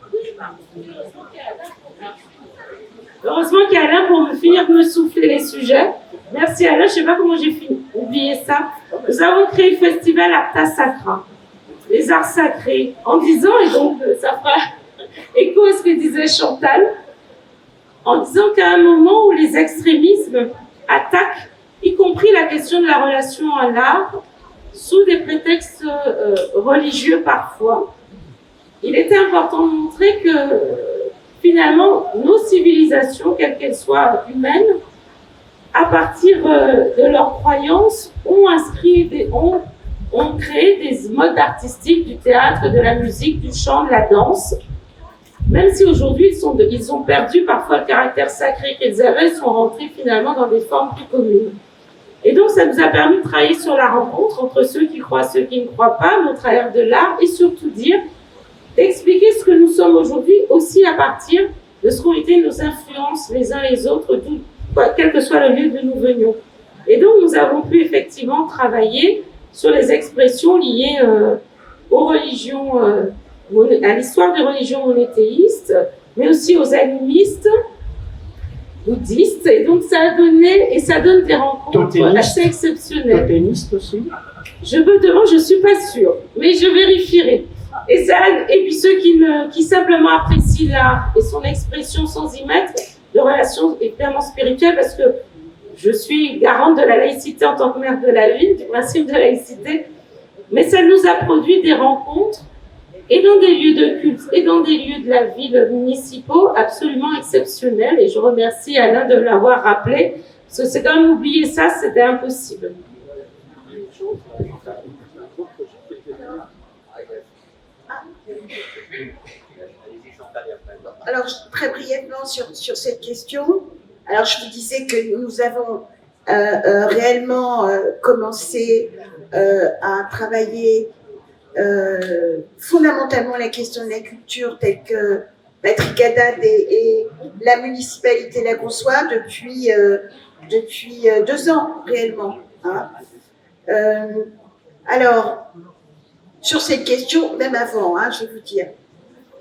Heureusement qu'il y a Alain pour me finir de me souffler les sujets. Merci Alain, je ne sais pas comment j'ai oublié ça. Nous avons créé le festival Arta Sacra, les arts sacrés, en disant, et donc ça fera écho à ce que disait Chantal, en disant qu'à un moment où les extrémismes attaquent, y compris la question de la relation à l'art, sous des prétextes religieux parfois, il était important de montrer que finalement nos civilisations, quelles qu'elles soient humaines, à partir de leurs croyances, ont créé des modes artistiques du théâtre, de la musique, du chant, de la danse. Même si aujourd'hui ils ont perdu parfois le caractère sacré qu'ils avaient, sont rentrés finalement dans des formes plus communes. Et donc ça nous a permis de travailler sur la rencontre entre ceux qui croient et ceux qui ne croient pas, au travers de l'art, et surtout d'expliquer ce que nous sommes aujourd'hui aussi à partir de ce qu'ont été nos influences les uns les autres, quel que soit le lieu d'où nous venions. Et donc nous avons pu effectivement travailler sur les expressions liées aux religions, à l'histoire des religions monothéistes, mais aussi aux animistes, bouddhistes, et donc ça a donné, et ça donne des rencontres assez exceptionnelles. Totémiste aussi. Je me demande, je suis pas sûre, mais je vérifierai. Et puis ceux qui simplement apprécient l'art et son expression sans y mettre de relations évidemment spirituelles, parce que je suis garante de la laïcité en tant que maire de la ville, du principe de laïcité, mais ça nous a produit des rencontres et dans des lieux de culte et dans des lieux de la ville municipaux absolument exceptionnels. Et je remercie Alain de l'avoir rappelé, parce que c'est quand même oublier ça, c'était impossible. Alors, très brièvement sur cette question, alors je vous disais que nous avons réellement commencé à travailler fondamentalement la question de la culture telle que Patrick Haddad et la municipalité la conçoit depuis 2 ans réellement. Hein. Alors, sur cette question, même avant, hein, je vais vous dire,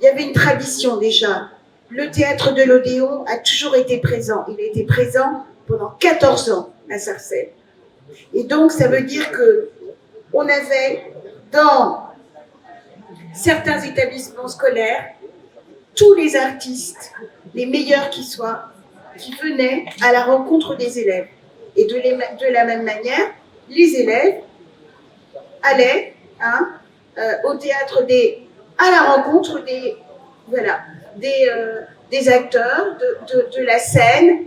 il y avait une tradition déjà le théâtre de l'Odéon a toujours été présent. Il a été présent pendant 14 ans à Sarcelles. Et donc, ça veut dire que on avait dans certains établissements scolaires tous les artistes, les meilleurs qui soient, qui venaient à la rencontre des élèves. Et de la même manière, les élèves allaient au théâtre à la rencontre des acteurs de la scène,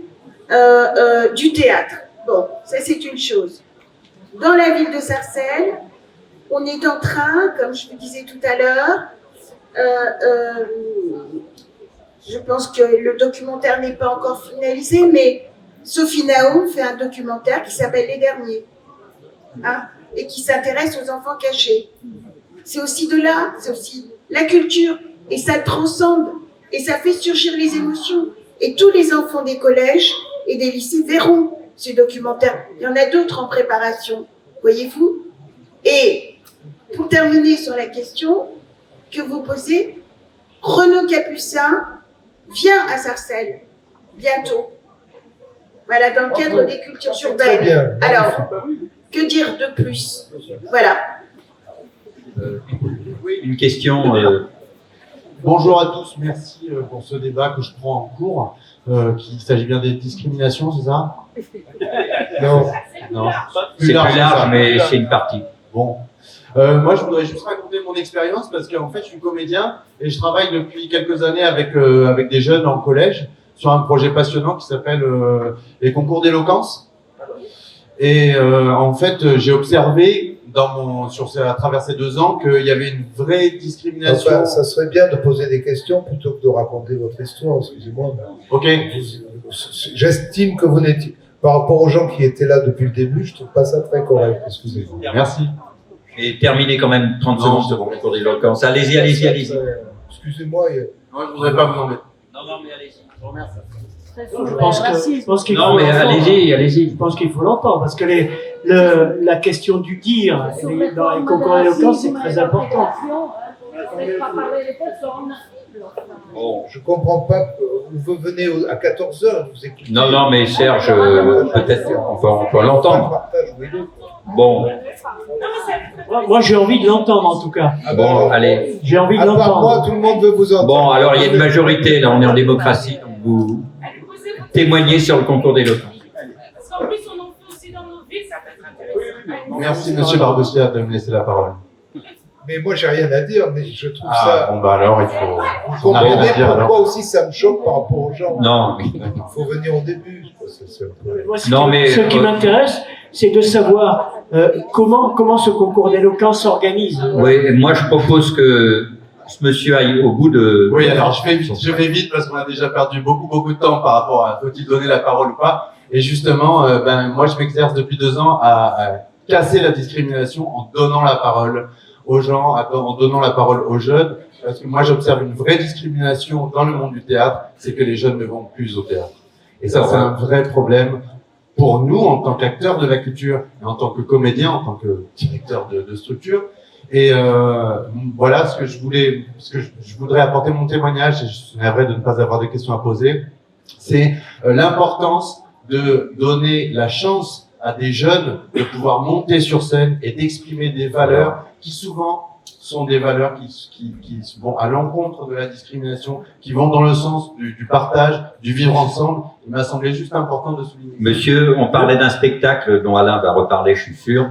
du théâtre. Bon, ça c'est une chose. Dans la ville de Sarcelles, on est en train, comme je vous disais tout à l'heure, je pense que le documentaire n'est pas encore finalisé, mais Sophie Naoum fait un documentaire qui s'appelle Les Derniers, et qui s'intéresse aux enfants cachés. C'est aussi de là, c'est aussi la culture, et ça transcende, et ça fait surgir les émotions. Et tous les enfants des collèges et des lycées verront ce documentaire. Il y en a d'autres en préparation, voyez-vous. Et pour terminer sur la question que vous posez, Renaud Capucin vient à Sarcelles bientôt. Voilà, dans le cadre des cultures urbaines. Alors, que dire de plus? Voilà. Une question. Bonjour à tous, merci pour ce débat que je prends en cours. Il s'agit bien des discriminations, c'est ça? Non. Non. C'est plus large, mais c'est une partie. Bon. Moi, je voudrais juste raconter mon expérience parce qu'en fait, je suis comédien et je travaille depuis quelques années avec des jeunes en collège sur un projet passionnant qui s'appelle les concours d'éloquence. Et en fait, j'ai observé à travers ces 2 ans qu'il y avait une vraie discrimination. Enfin, ça serait bien de poser des questions plutôt que de raconter votre histoire, excusez-moi. Ok. J'estime que vous n'étiez, par rapport aux gens qui étaient là depuis le début, je trouve pas ça très correct, excusez-moi. Merci. Et terminez quand même 30 secondes de concours d'éloquence. Allez-y. Excusez-moi. Moi, je voudrais pas vous embêter. Non, mais allez-y. Je vous remercie. Je pense qu'il Non, faut mais l'entendre. allez-y. Je pense qu'il faut l'entendre parce que la question du dire dans les concours d'éloquence, c'est très important. Bon, je comprends pas que vous venez à 14h, vous écoutez. Non, mais Serge, peut-être on peut l'entendre. Bon, Moi, j'ai envie de l'entendre en tout cas. bon, allez. J'ai envie de À part moi, l'entendre. tout le monde veut vous entendre. Bon, alors il y a une majorité, là, on est en démocratie, donc vous témoignez sur le concours d'éloquence. Parce qu'en plus, on en fait aussi dans nos villes, ça peut être intéressant. Merci, monsieur Barbessia, de me laisser la parole. Mais moi, j'ai rien à dire, mais je trouve Ah, ça. bon, bah alors, il faut. Vous on a rien comprenez à dire, alors. pourquoi aussi ça me choque par rapport aux gens. Non, Il faut venir au début. C'est un peu- Moi, Non, mais, ce qui m'intéresse, c'est de savoir comment ce concours d'éloquence s'organise. oui, moi je propose que ce monsieur aille au bout de... Oui, alors je vais vite parce qu'on a déjà perdu beaucoup de temps par rapport à faut-il donner la parole ou pas. Et justement, moi je m'exerce depuis 2 ans à casser la discrimination en donnant la parole aux gens, en donnant la parole aux jeunes. Parce que moi j'observe une vraie discrimination dans le monde du théâtre, c'est que les jeunes ne vont plus au théâtre. Et ça, c'est un vrai problème pour nous en tant qu'acteurs de la culture, et en tant que comédien, en tant que directeur de structure. Et voilà ce que je voudrais apporter mon témoignage, et je suis navré de ne pas avoir de questions à poser, c'est l'importance de donner la chance à des jeunes de pouvoir monter sur scène et d'exprimer des valeurs qui souvent sont des valeurs qui vont à l'encontre de la discrimination, qui vont dans le sens du partage, du vivre ensemble. Il m'a semblé juste important de souligner. Monsieur, on parlait d'un spectacle dont Alain va reparler, je suis sûr,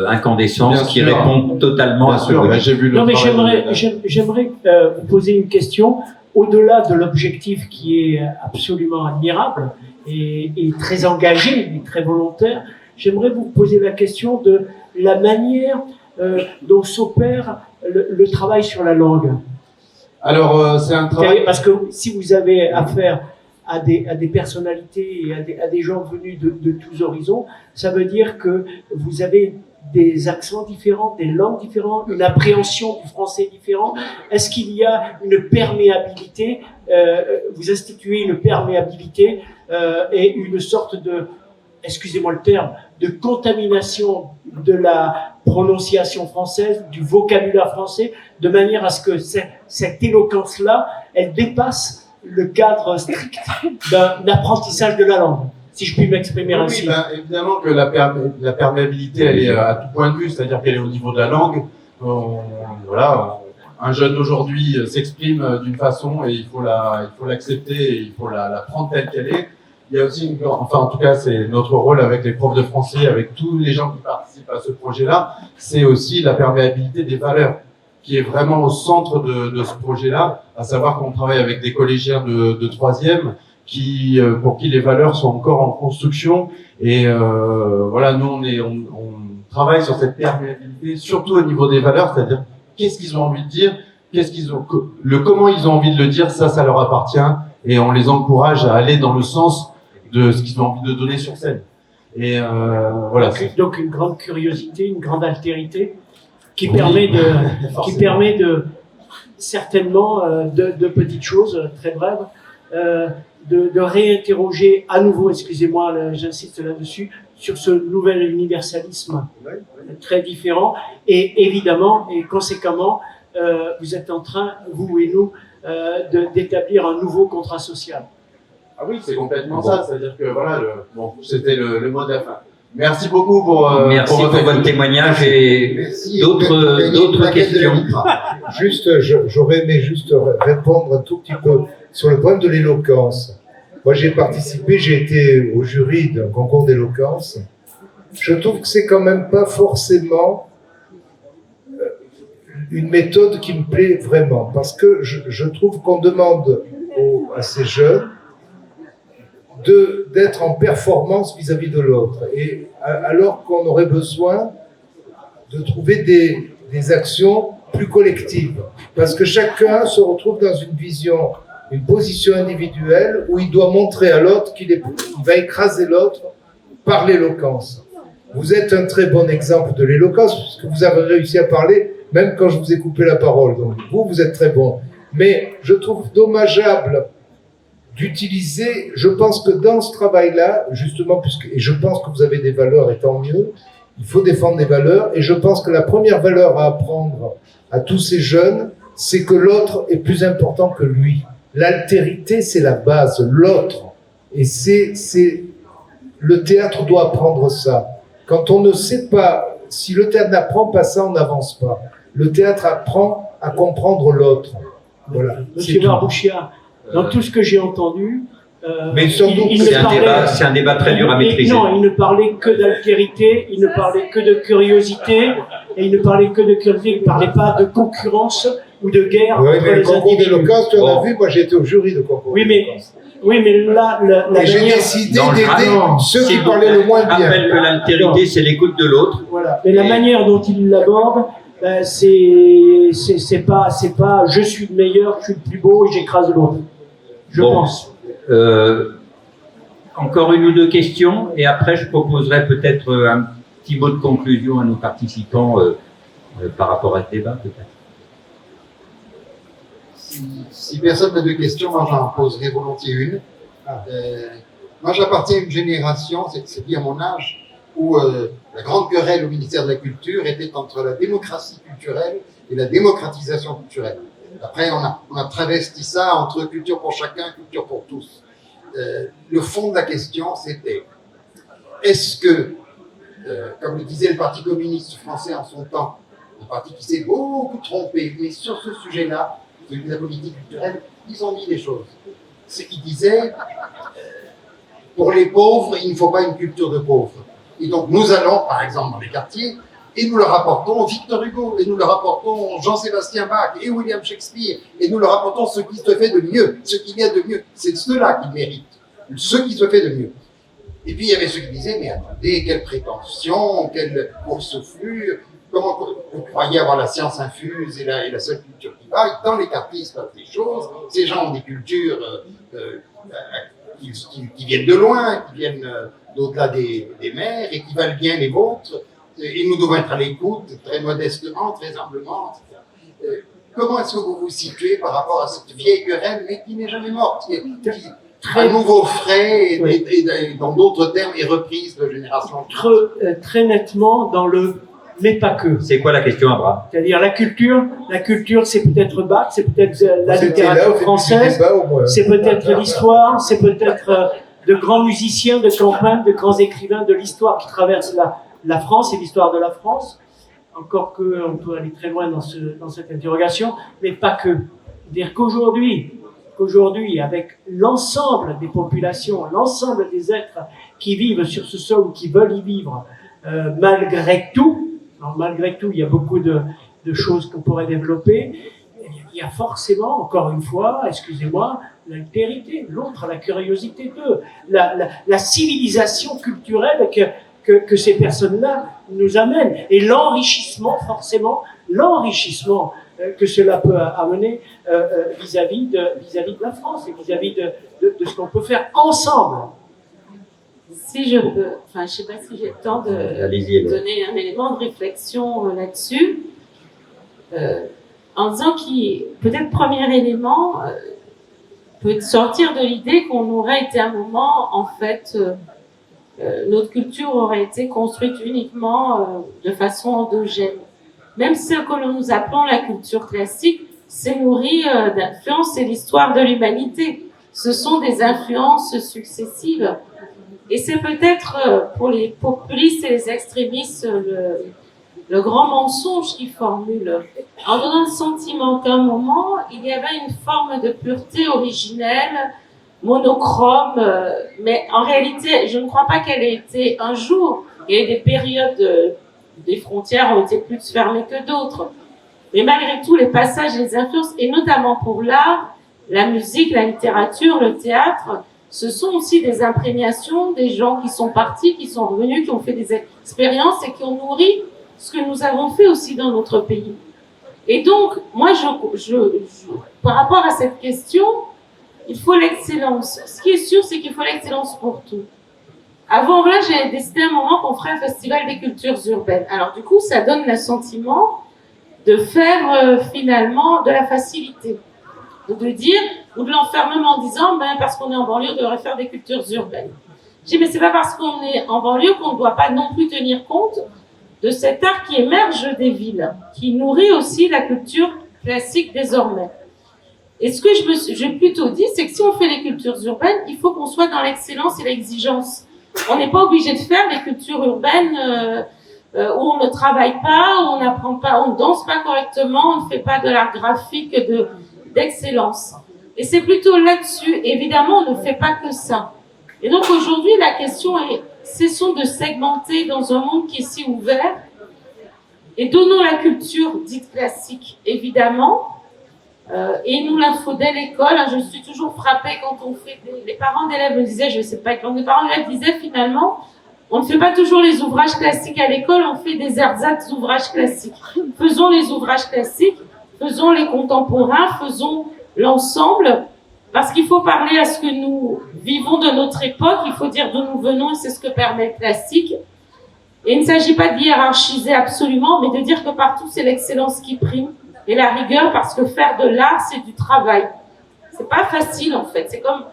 Incandescence, Bien qui sûr. répond totalement Bien à ce sûr, que vous mais dites. j'ai vu le Non, mais travail j'aimerais vous poser une question au-delà de l'objectif qui est absolument admirable et très engagé et très volontaire. J'aimerais vous poser la question de la manière dont s'opère le travail sur la langue. Alors, c'est un travail... Parce que si vous avez affaire à des personnalités et à des gens venus de tous horizons, ça veut dire que vous avez des accents différents, des langues différentes, une appréhension du français différent. Est-ce qu'il y a une perméabilité, vous instituez une perméabilité et une sorte de, excusez-moi le terme, de contamination de la prononciation française, du vocabulaire français, de manière à ce que cette éloquence-là, elle dépasse le cadre strict d'un apprentissage de la langue, si je puis m'exprimer ainsi. Oui, ben, évidemment que la perméabilité, elle est à tout point de vue, c'est-à-dire qu'elle est au niveau de la langue. Un jeune d'aujourd'hui s'exprime d'une façon et il faut l'accepter et il faut la prendre telle qu'elle est. Il y a aussi, en tout cas, c'est notre rôle avec les profs de français, avec tous les gens qui participent à ce projet-là, c'est aussi la perméabilité des valeurs qui est vraiment au centre de ce projet-là, à savoir qu'on travaille avec des collégiens de troisième pour qui les valeurs sont encore en construction. Et nous, on travaille sur cette perméabilité, surtout au niveau des valeurs, c'est-à-dire qu'est-ce qu'ils ont envie de dire, comment ils ont envie de le dire, ça leur appartient, et on les encourage à aller dans le sens de ce qu'ils ont envie de donner sur scène. Et voilà. Donc une grande curiosité, une grande altérité, qui permet de certainement de petites choses très brèves, de réinterroger à nouveau, excusez-moi, j'insiste là-dessus, sur ce nouvel universalisme très différent, et évidemment et conséquemment, vous êtes en train, vous et nous, d'établir un nouveau contrat social. Ah oui, c'est complètement ça, c'est-à-dire que voilà, c'était le mot de la fin. Merci beaucoup pour votre témoignage et d'autres questions. Juste, j'aurais aimé juste répondre un tout petit peu sur le problème de l'éloquence. Moi, j'ai été au jury d'un concours d'éloquence. Je trouve que c'est quand même pas forcément une méthode qui me plaît vraiment, parce que je trouve qu'on demande à ces jeunes d'être en performance vis-à-vis de l'autre, et alors qu'on aurait besoin de trouver des actions plus collectives, parce que chacun se retrouve dans une vision, une position individuelle où il doit montrer à l'autre qu'il va écraser l'autre par l'éloquence. Vous êtes un très bon exemple de l'éloquence, puisque vous avez réussi à parler même quand je vous ai coupé la parole, donc vous êtes très bon. Mais je trouve dommageable d'utiliser, je pense que dans ce travail-là, justement, et je pense que vous avez des valeurs, et tant mieux, il faut défendre des valeurs, et je pense que la première valeur à apprendre à tous ces jeunes, c'est que l'autre est plus important que lui. L'altérité, c'est la base, l'autre. Et le théâtre doit apprendre ça. Quand on ne sait pas, si le théâtre n'apprend pas ça, on n'avance pas. Le théâtre apprend à comprendre l'autre. Voilà. Monsieur Barbouchia, dans tout ce que j'ai entendu, mais c'est un débat très dur à maîtriser. Non, il ne parlait que d'altérité, il ne parlait que de curiosité, et il ne parlait que de curiosité, il ne parlait pas de concurrence ou de guerre entre mais les le concours individus. d'éloquence, tu en as vu, moi j'ai été au jury de concours. Oui, mais là, et j'ai décidé d'aider ceux qui parlaient le moins bien. Je rappelle que l'altérité, c'est l'écoute de l'autre. Voilà. Mais la manière dont il l'aborde, c'est pas je suis le meilleur, je suis le plus beau et j'écrase l'autre. Je pense. Encore une ou deux questions, et après je proposerai peut-être un petit mot de conclusion à nos participants par rapport à ce débat, peut-être. Si personne n'a de questions, moi j'en poserai volontiers une. Moi j'appartiens à une génération, c'est bien mon âge, où la grande querelle au ministère de la Culture était entre la démocratie culturelle et la démocratisation culturelle. Après, on a travesti ça entre culture pour chacun, culture pour tous. Le fond de la question, c'était est-ce que, comme le disait le Parti communiste français en son temps, un parti qui s'est beaucoup trompé, mais sur ce sujet-là, celui de la politique culturelle, ils ont dit des choses. Ils disaient, pour les pauvres, il ne faut pas une culture de pauvres. Et donc nous allons, par exemple, dans les quartiers, et nous leur apportons Victor Hugo, et nous leur apportons Jean-Sébastien Bach, et William Shakespeare, et nous leur apportons ce qui se fait de mieux, ce qu'il y a de mieux. C'est ceux-là qui méritent, ce qui se fait de mieux. Et puis il y avait ceux qui disaient, mais attendez, quelle prétention, quelle boursouflure, comment vous croyez avoir la science infuse et la seule culture qui va. Dans les quartiers, il se passe des choses, ces gens ont des cultures qui viennent de loin, qui viennent d'au-delà des mers, et qui valent bien les vôtres. Et nous devons être à l'écoute, très modestement, très humblement, etc. Comment est-ce que vous vous situez par rapport à cette vieille querelle, mais qui n'est jamais morte, qui à nouveau frais, et dans d'autres termes, est reprise de génération en génération? Très nettement dans le mais pas que. C'est quoi la question, Abraham? C'est-à-dire la culture c'est peut-être Bach, c'est peut-être la C'était là, littérature au début du française, débat, au moins. c'est peut-être l'histoire, c'est peut-être de grands musiciens de campagne, de grands écrivains de l'histoire qui traversent la France et l'histoire de la France. Encore qu'on peut aller très loin dans cette interrogation, mais pas que. Dire qu'aujourd'hui, avec l'ensemble des populations, l'ensemble des êtres qui vivent sur ce sol ou qui veulent y vivre, malgré tout, il y a beaucoup de choses qu'on pourrait développer. Il y a forcément, encore une fois, excusez-moi, l'altérité, l'autre, la curiosité d'eux, la civilisation culturelle que ces personnes-là nous amènent, et l'enrichissement, forcément, que cela peut amener vis-à-vis de la France et vis-à-vis de ce qu'on peut faire ensemble. Si je peux, je ne sais pas si j'ai le temps de donner un élément de réflexion là-dessus, en disant peut-être premier élément, peut sortir de l'idée qu'on aurait été un moment, en fait, notre culture aurait été construite uniquement de façon endogène. Même ce que nous appelons la culture classique, c'est nourri d'influences, c'est l'histoire de l'humanité. Ce sont des influences successives. Et c'est peut-être pour les populistes et les extrémistes le grand mensonge qu'ils formulent, en donnant le sentiment qu'à un moment, il y avait une forme de pureté originelle, monochrome, mais en réalité, je ne crois pas qu'elle ait été un jour. Il y a eu des périodes, des frontières ont été plus fermées que d'autres. Mais malgré tout, les passages et les influences, et notamment pour l'art, la musique, la littérature, le théâtre, ce sont aussi des imprégnations des gens qui sont partis, qui sont revenus, qui ont fait des expériences et qui ont nourri ce que nous avons fait aussi dans notre pays. Et donc, moi, par rapport à cette question, il faut l'excellence. Ce qui est sûr, c'est qu'il faut l'excellence pour tout. Avant, là, j'ai décidé à un moment qu'on ferait un festival des cultures urbaines. Alors, du coup, ça donne le sentiment de faire finalement de la facilité. De dire, ou de l'enfermement en disant, parce qu'on est en banlieue, on devrait faire des cultures urbaines. Je dis, mais c'est pas parce qu'on est en banlieue qu'on ne doit pas non plus tenir compte de cet art qui émerge des villes, qui nourrit aussi la culture classique désormais. Et ce que j'ai plutôt dit, c'est que si on fait les cultures urbaines, il faut qu'on soit dans l'excellence et l'exigence. On n'est pas obligé de faire des cultures urbaines où on ne travaille pas, où on n'apprend pas, on ne danse pas correctement, on ne fait pas de l'art graphique d'excellence. Et c'est plutôt là-dessus. Évidemment, on ne fait pas que ça. Et donc aujourd'hui, la question est, cessons de segmenter dans un monde qui est si ouvert et donnons la culture dite classique, évidemment, et il nous la faut dès l'école. Je suis toujours frappée quand on fait les parents d'élèves me disaient, je ne sais pas, quand les parents d'élèves disaient finalement, on ne fait pas toujours les ouvrages classiques à l'école, on fait des ersatz ouvrages classiques. Faisons les ouvrages classiques, faisons les contemporains, faisons l'ensemble, parce qu'il faut parler à ce que nous vivons de notre époque, il faut dire d'où nous venons, et c'est ce que permet le classique. Et il ne s'agit pas de hiérarchiser absolument, mais de dire que partout c'est l'excellence qui prime, et la rigueur, parce que faire de l'art, c'est du travail. C'est pas facile, en fait. C'est comme,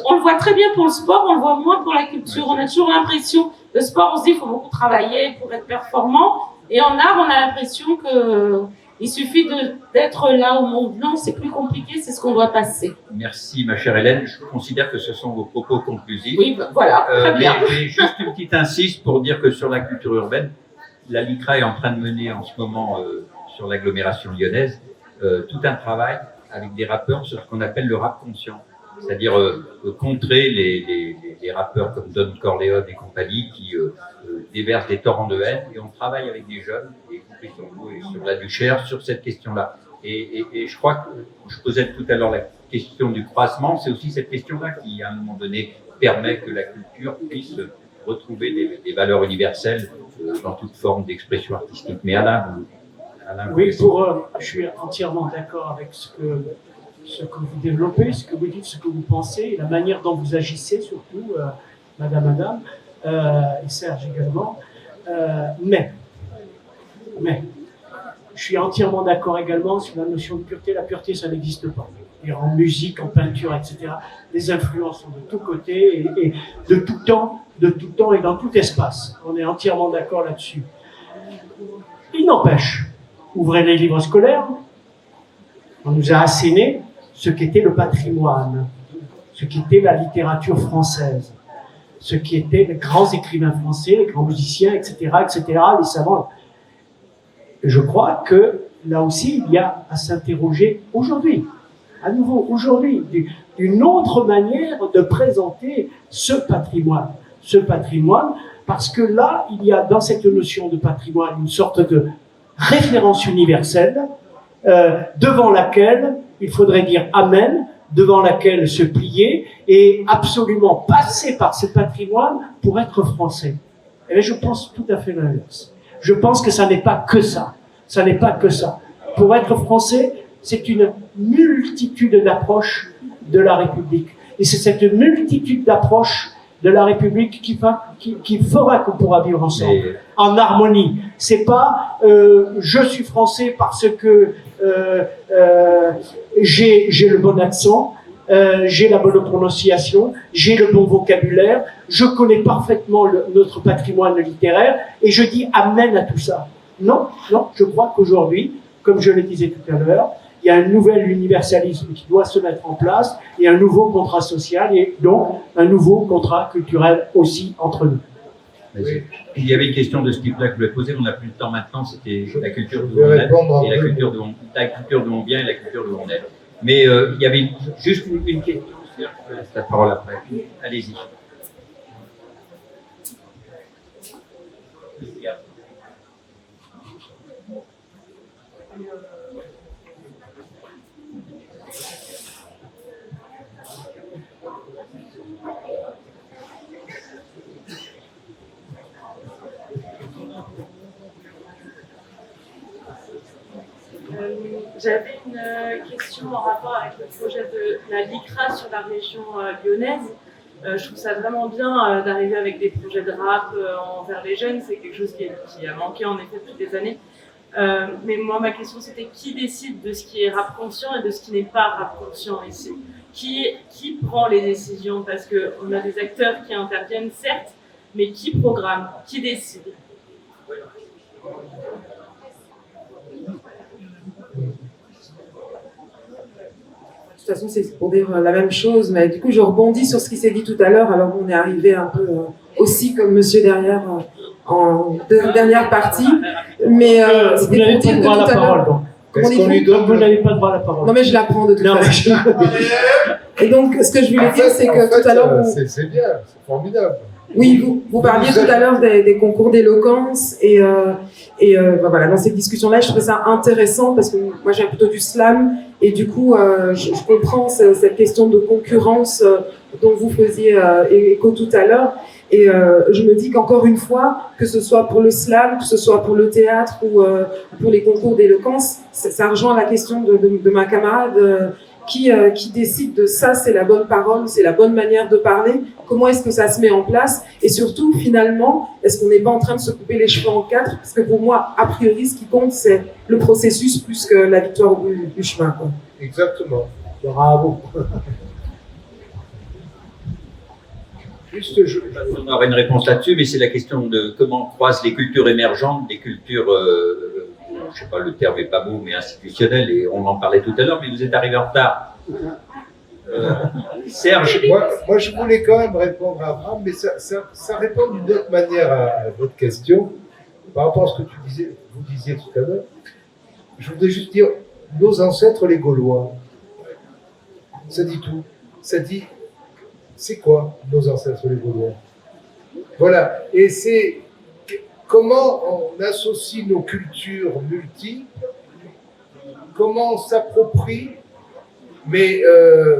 on le voit très bien pour le sport, on le voit moins pour la culture. On a toujours l'impression, le sport, on se dit, il faut beaucoup travailler pour être performant. Et en art, on a l'impression que il suffit d'être là au monde. Non, c'est plus compliqué, c'est ce qu'on doit passer. Merci, ma chère Hélène. Je considère que ce sont vos propos conclusifs. Oui, voilà, très bien. Mais juste une petite insiste pour dire que sur la culture urbaine, la LICRA est en train de mener en ce moment, sur l'agglomération lyonnaise, tout un travail avec des rappeurs sur ce qu'on appelle le rap conscient. C'est-à-dire contrer les rappeurs comme Don Corleone et compagnie qui déversent des torrents de haine, et on travaille avec des jeunes, y compris sur vous et sur la Duchère, sur cette question-là. Et je crois que je posais tout à l'heure la question du croisement, c'est aussi cette question-là qui, à un moment donné, permet que la culture puisse retrouver des valeurs universelles dans toute forme d'expression artistique. Mais Alain, oui, je suis entièrement d'accord avec ce que vous développez, ce que vous dites, ce que vous pensez, et la manière dont vous agissez surtout, madame, et Serge également. Mais, je suis entièrement d'accord également sur la notion de pureté. La pureté, ça n'existe pas. Et en musique, en peinture, etc., les influences sont de tous côtés et de tout temps et dans tout espace. On est entièrement d'accord là-dessus. Il n'empêche, ouvrez les livres scolaires, on nous a asséné ce qu'était le patrimoine, ce qu'était la littérature française, ce qui étaient les grands écrivains français, les grands musiciens, etc., les savants. Je crois que là aussi, il y a à s'interroger aujourd'hui, à nouveau aujourd'hui, d'une autre manière de présenter ce patrimoine, parce que là, il y a dans cette notion de patrimoine une sorte de référence universelle devant laquelle il faudrait dire amen, devant laquelle se plier et absolument passer par ce patrimoine pour être français. Et bien, je pense tout à fait l'inverse. Je pense que ça n'est pas que ça. Ça n'est pas que ça. Pour être français, c'est une multitude d'approches de la République. Et c'est cette multitude d'approches de la République qui fera qu'on pourra vivre ensemble, en harmonie. C'est pas je suis français parce que j'ai le bon accent, j'ai la bonne prononciation, j'ai le bon vocabulaire, je connais parfaitement notre patrimoine littéraire et je dis amen à tout ça. Non, je crois qu'aujourd'hui, comme je le disais tout à l'heure, il y a un nouvel universalisme qui doit se mettre en place et un nouveau contrat social et donc un nouveau contrat culturel aussi entre nous. Oui. Il y avait une question de ce type-là que je voulais poser, on n'a plus le temps maintenant, c'était la culture d'où on est, et la culture d'où on vient et la culture d'où on est. Mais il y avait juste une question, je vous laisse la parole après. Allez-y. J'avais une question en rapport avec le projet de la LICRA sur la région lyonnaise. Je trouve ça vraiment bien d'arriver avec des projets de rap envers les jeunes. C'est quelque chose qui a manqué en effet depuis des années. Mais moi, ma question, c'était qui décide de ce qui est rap conscient et de ce qui n'est pas rap conscient ici? Qui prend les décisions? Parce qu'on a des acteurs qui interviennent, certes, mais qui programme? Qui décide? De toute façon, c'est pour dire la même chose, mais du coup, je rebondis sur ce qui s'est dit tout à l'heure. Alors, on est arrivé un peu aussi comme monsieur derrière en dernière partie, mais vous n'avez pas le droit à la parole, donc. Vous n'avez pas le droit à la parole. Non, mais je la prends de toute façon. Et donc, ce que je voulais dire, c'est que tout à l'heure, c'est bien, c'est formidable. Oui, vous parliez tout à l'heure des concours d'éloquence et voilà, dans cette discussion-là, je trouvais ça intéressant parce que moi, j'ai plutôt du slam et du coup, je comprends cette question de concurrence dont vous faisiez écho tout à l'heure et je me dis qu'encore une fois, que ce soit pour le slam, que ce soit pour le théâtre ou pour les concours d'éloquence, ça rejoint la question de ma camarade qui décide de ça, c'est la bonne parole, c'est la bonne manière de parler, comment est-ce que ça se met en place, et surtout, finalement, est-ce qu'on n'est pas en train de se couper les cheveux en quatre, parce que pour moi, a priori, ce qui compte, c'est le processus plus que la victoire au bout du chemin, quoi. Exactement. Bravo. Juste, on aura une réponse là-dessus, mais c'est la question de comment croisent les cultures émergentes, des cultures, je sais pas, le terme est pas beau, mais institutionnelles, et on en parlait tout à l'heure, mais vous êtes arrivé en retard. Serge. Moi, je voulais quand même répondre à Abraham, mais ça répond d'une autre manière à votre question, par rapport à ce que vous disiez tout à l'heure. Je voudrais juste dire, nos ancêtres, les Gaulois, ça dit tout. Ça dit, c'est quoi nos ancêtres, les Gaulois? Voilà. Et c'est comment on associe nos cultures multiples, comment on s'approprie. Mais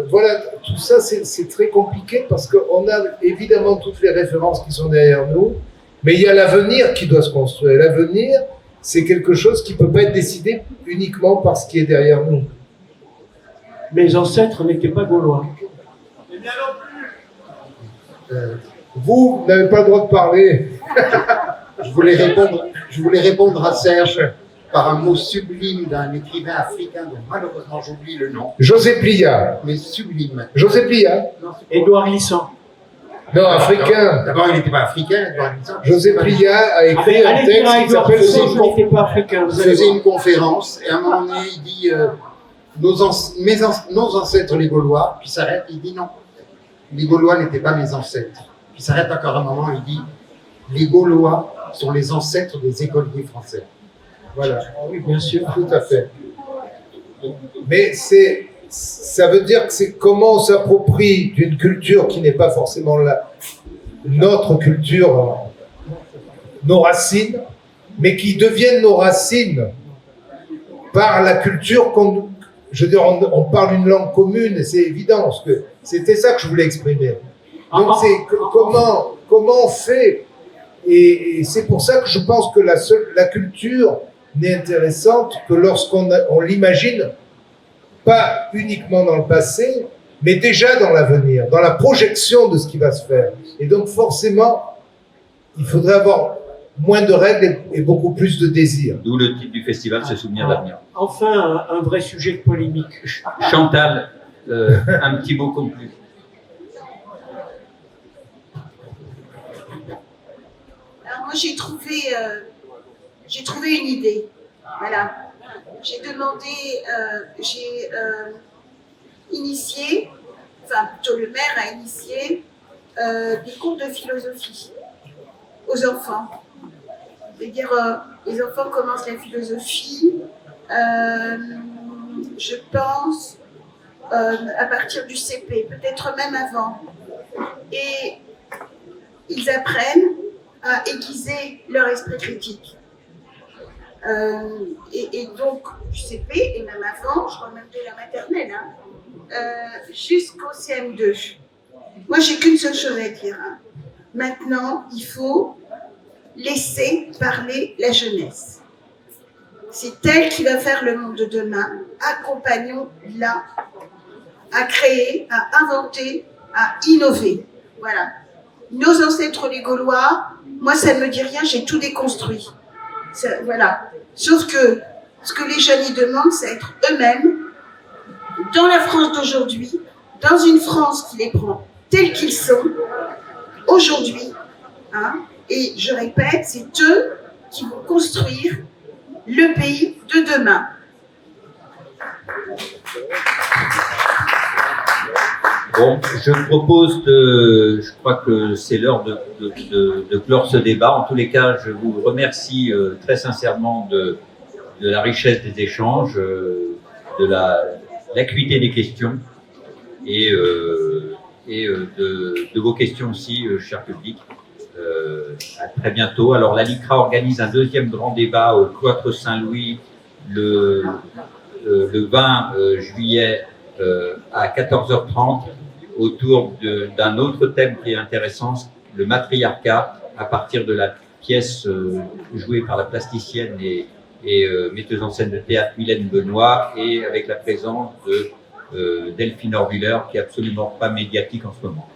voilà, tout ça, c'est très compliqué parce qu'on a évidemment toutes les références qui sont derrière nous, mais il y a l'avenir qui doit se construire. L'avenir, c'est quelque chose qui ne peut pas être décidé uniquement par ce qui est derrière nous. Mes ancêtres n'étaient pas gaulois. Vous n'avez pas le droit de parler. Je voulais répondre à Serge par un mot sublime d'un écrivain africain dont malheureusement j'oublie le nom. José Plia. Mais sublime. José Plia. Édouard Glissant. Non, africain. D'abord, il n'était pas africain. José Plia a écrit un texte qui s'appelle Je n'étais pas africain. Il faisait une conférence et à un moment donné, il dit nos ancêtres les Gaulois, puis il s'arrête, il dit non. Les Gaulois n'étaient pas mes ancêtres. Puis il s'arrête encore un moment, il dit les Gaulois sont les ancêtres des écoliers français. Voilà. Oui, bien sûr. Tout à fait. Mais ça veut dire que c'est comment on s'approprie d'une culture qui n'est pas forcément notre culture, nos racines, mais qui deviennent nos racines par la culture je veux dire, on parle une langue commune, et c'est évident, parce que c'était ça que je voulais exprimer. Donc c'est comment on fait, et c'est pour ça que je pense que la culture n'est intéressante que lorsqu'on l'imagine pas uniquement dans le passé, mais déjà dans l'avenir, dans la projection de ce qui va se faire. Et donc forcément, il faudrait avoir moins de règles et beaucoup plus de désirs. D'où le titre du festival, Se souvenir de l'avenir. Enfin, un vrai sujet de polémique. Chantal, un petit mot conclu. Alors moi j'ai trouvé une idée. Voilà. J'ai demandé, j'ai initié, enfin plutôt le maire a initié des cours de philosophie aux enfants. C'est-à-dire, les enfants commencent la philosophie, je pense, à partir du CP, peut-être même avant. Et ils apprennent à aiguiser leur esprit critique. Et donc, du CP, et même avant, je crois même de la maternelle, jusqu'au CM2. Moi, j'ai qu'une seule chose à dire. Maintenant, il faut laisser parler la jeunesse. C'est elle qui va faire le monde de demain. Accompagnons-la à créer, à inventer, à innover. Voilà. Nos ancêtres les Gaulois, moi ça ne me dit rien, j'ai tout déconstruit. Voilà. Sauf que ce que les jeunes y demandent, c'est être eux-mêmes dans la France d'aujourd'hui, dans une France qui les prend tels qu'ils sont, aujourd'hui. Et je répète, c'est eux qui vont construire le pays de demain. Bon, je propose je crois que c'est l'heure de clore ce débat. En tous les cas, je vous remercie très sincèrement de la richesse des échanges, de l'acuité des questions et de vos questions aussi, cher public. À très bientôt. Alors, la LICRA organise un deuxième grand débat au Cloître Saint-Louis le 20 juillet à 14h30 autour d'un autre thème qui est intéressant, le matriarcat, à partir de la pièce jouée par la plasticienne et metteuse en scène de théâtre Mylène Benoît, et avec la présence de Delphine Orwiller, qui est absolument pas médiatique en ce moment.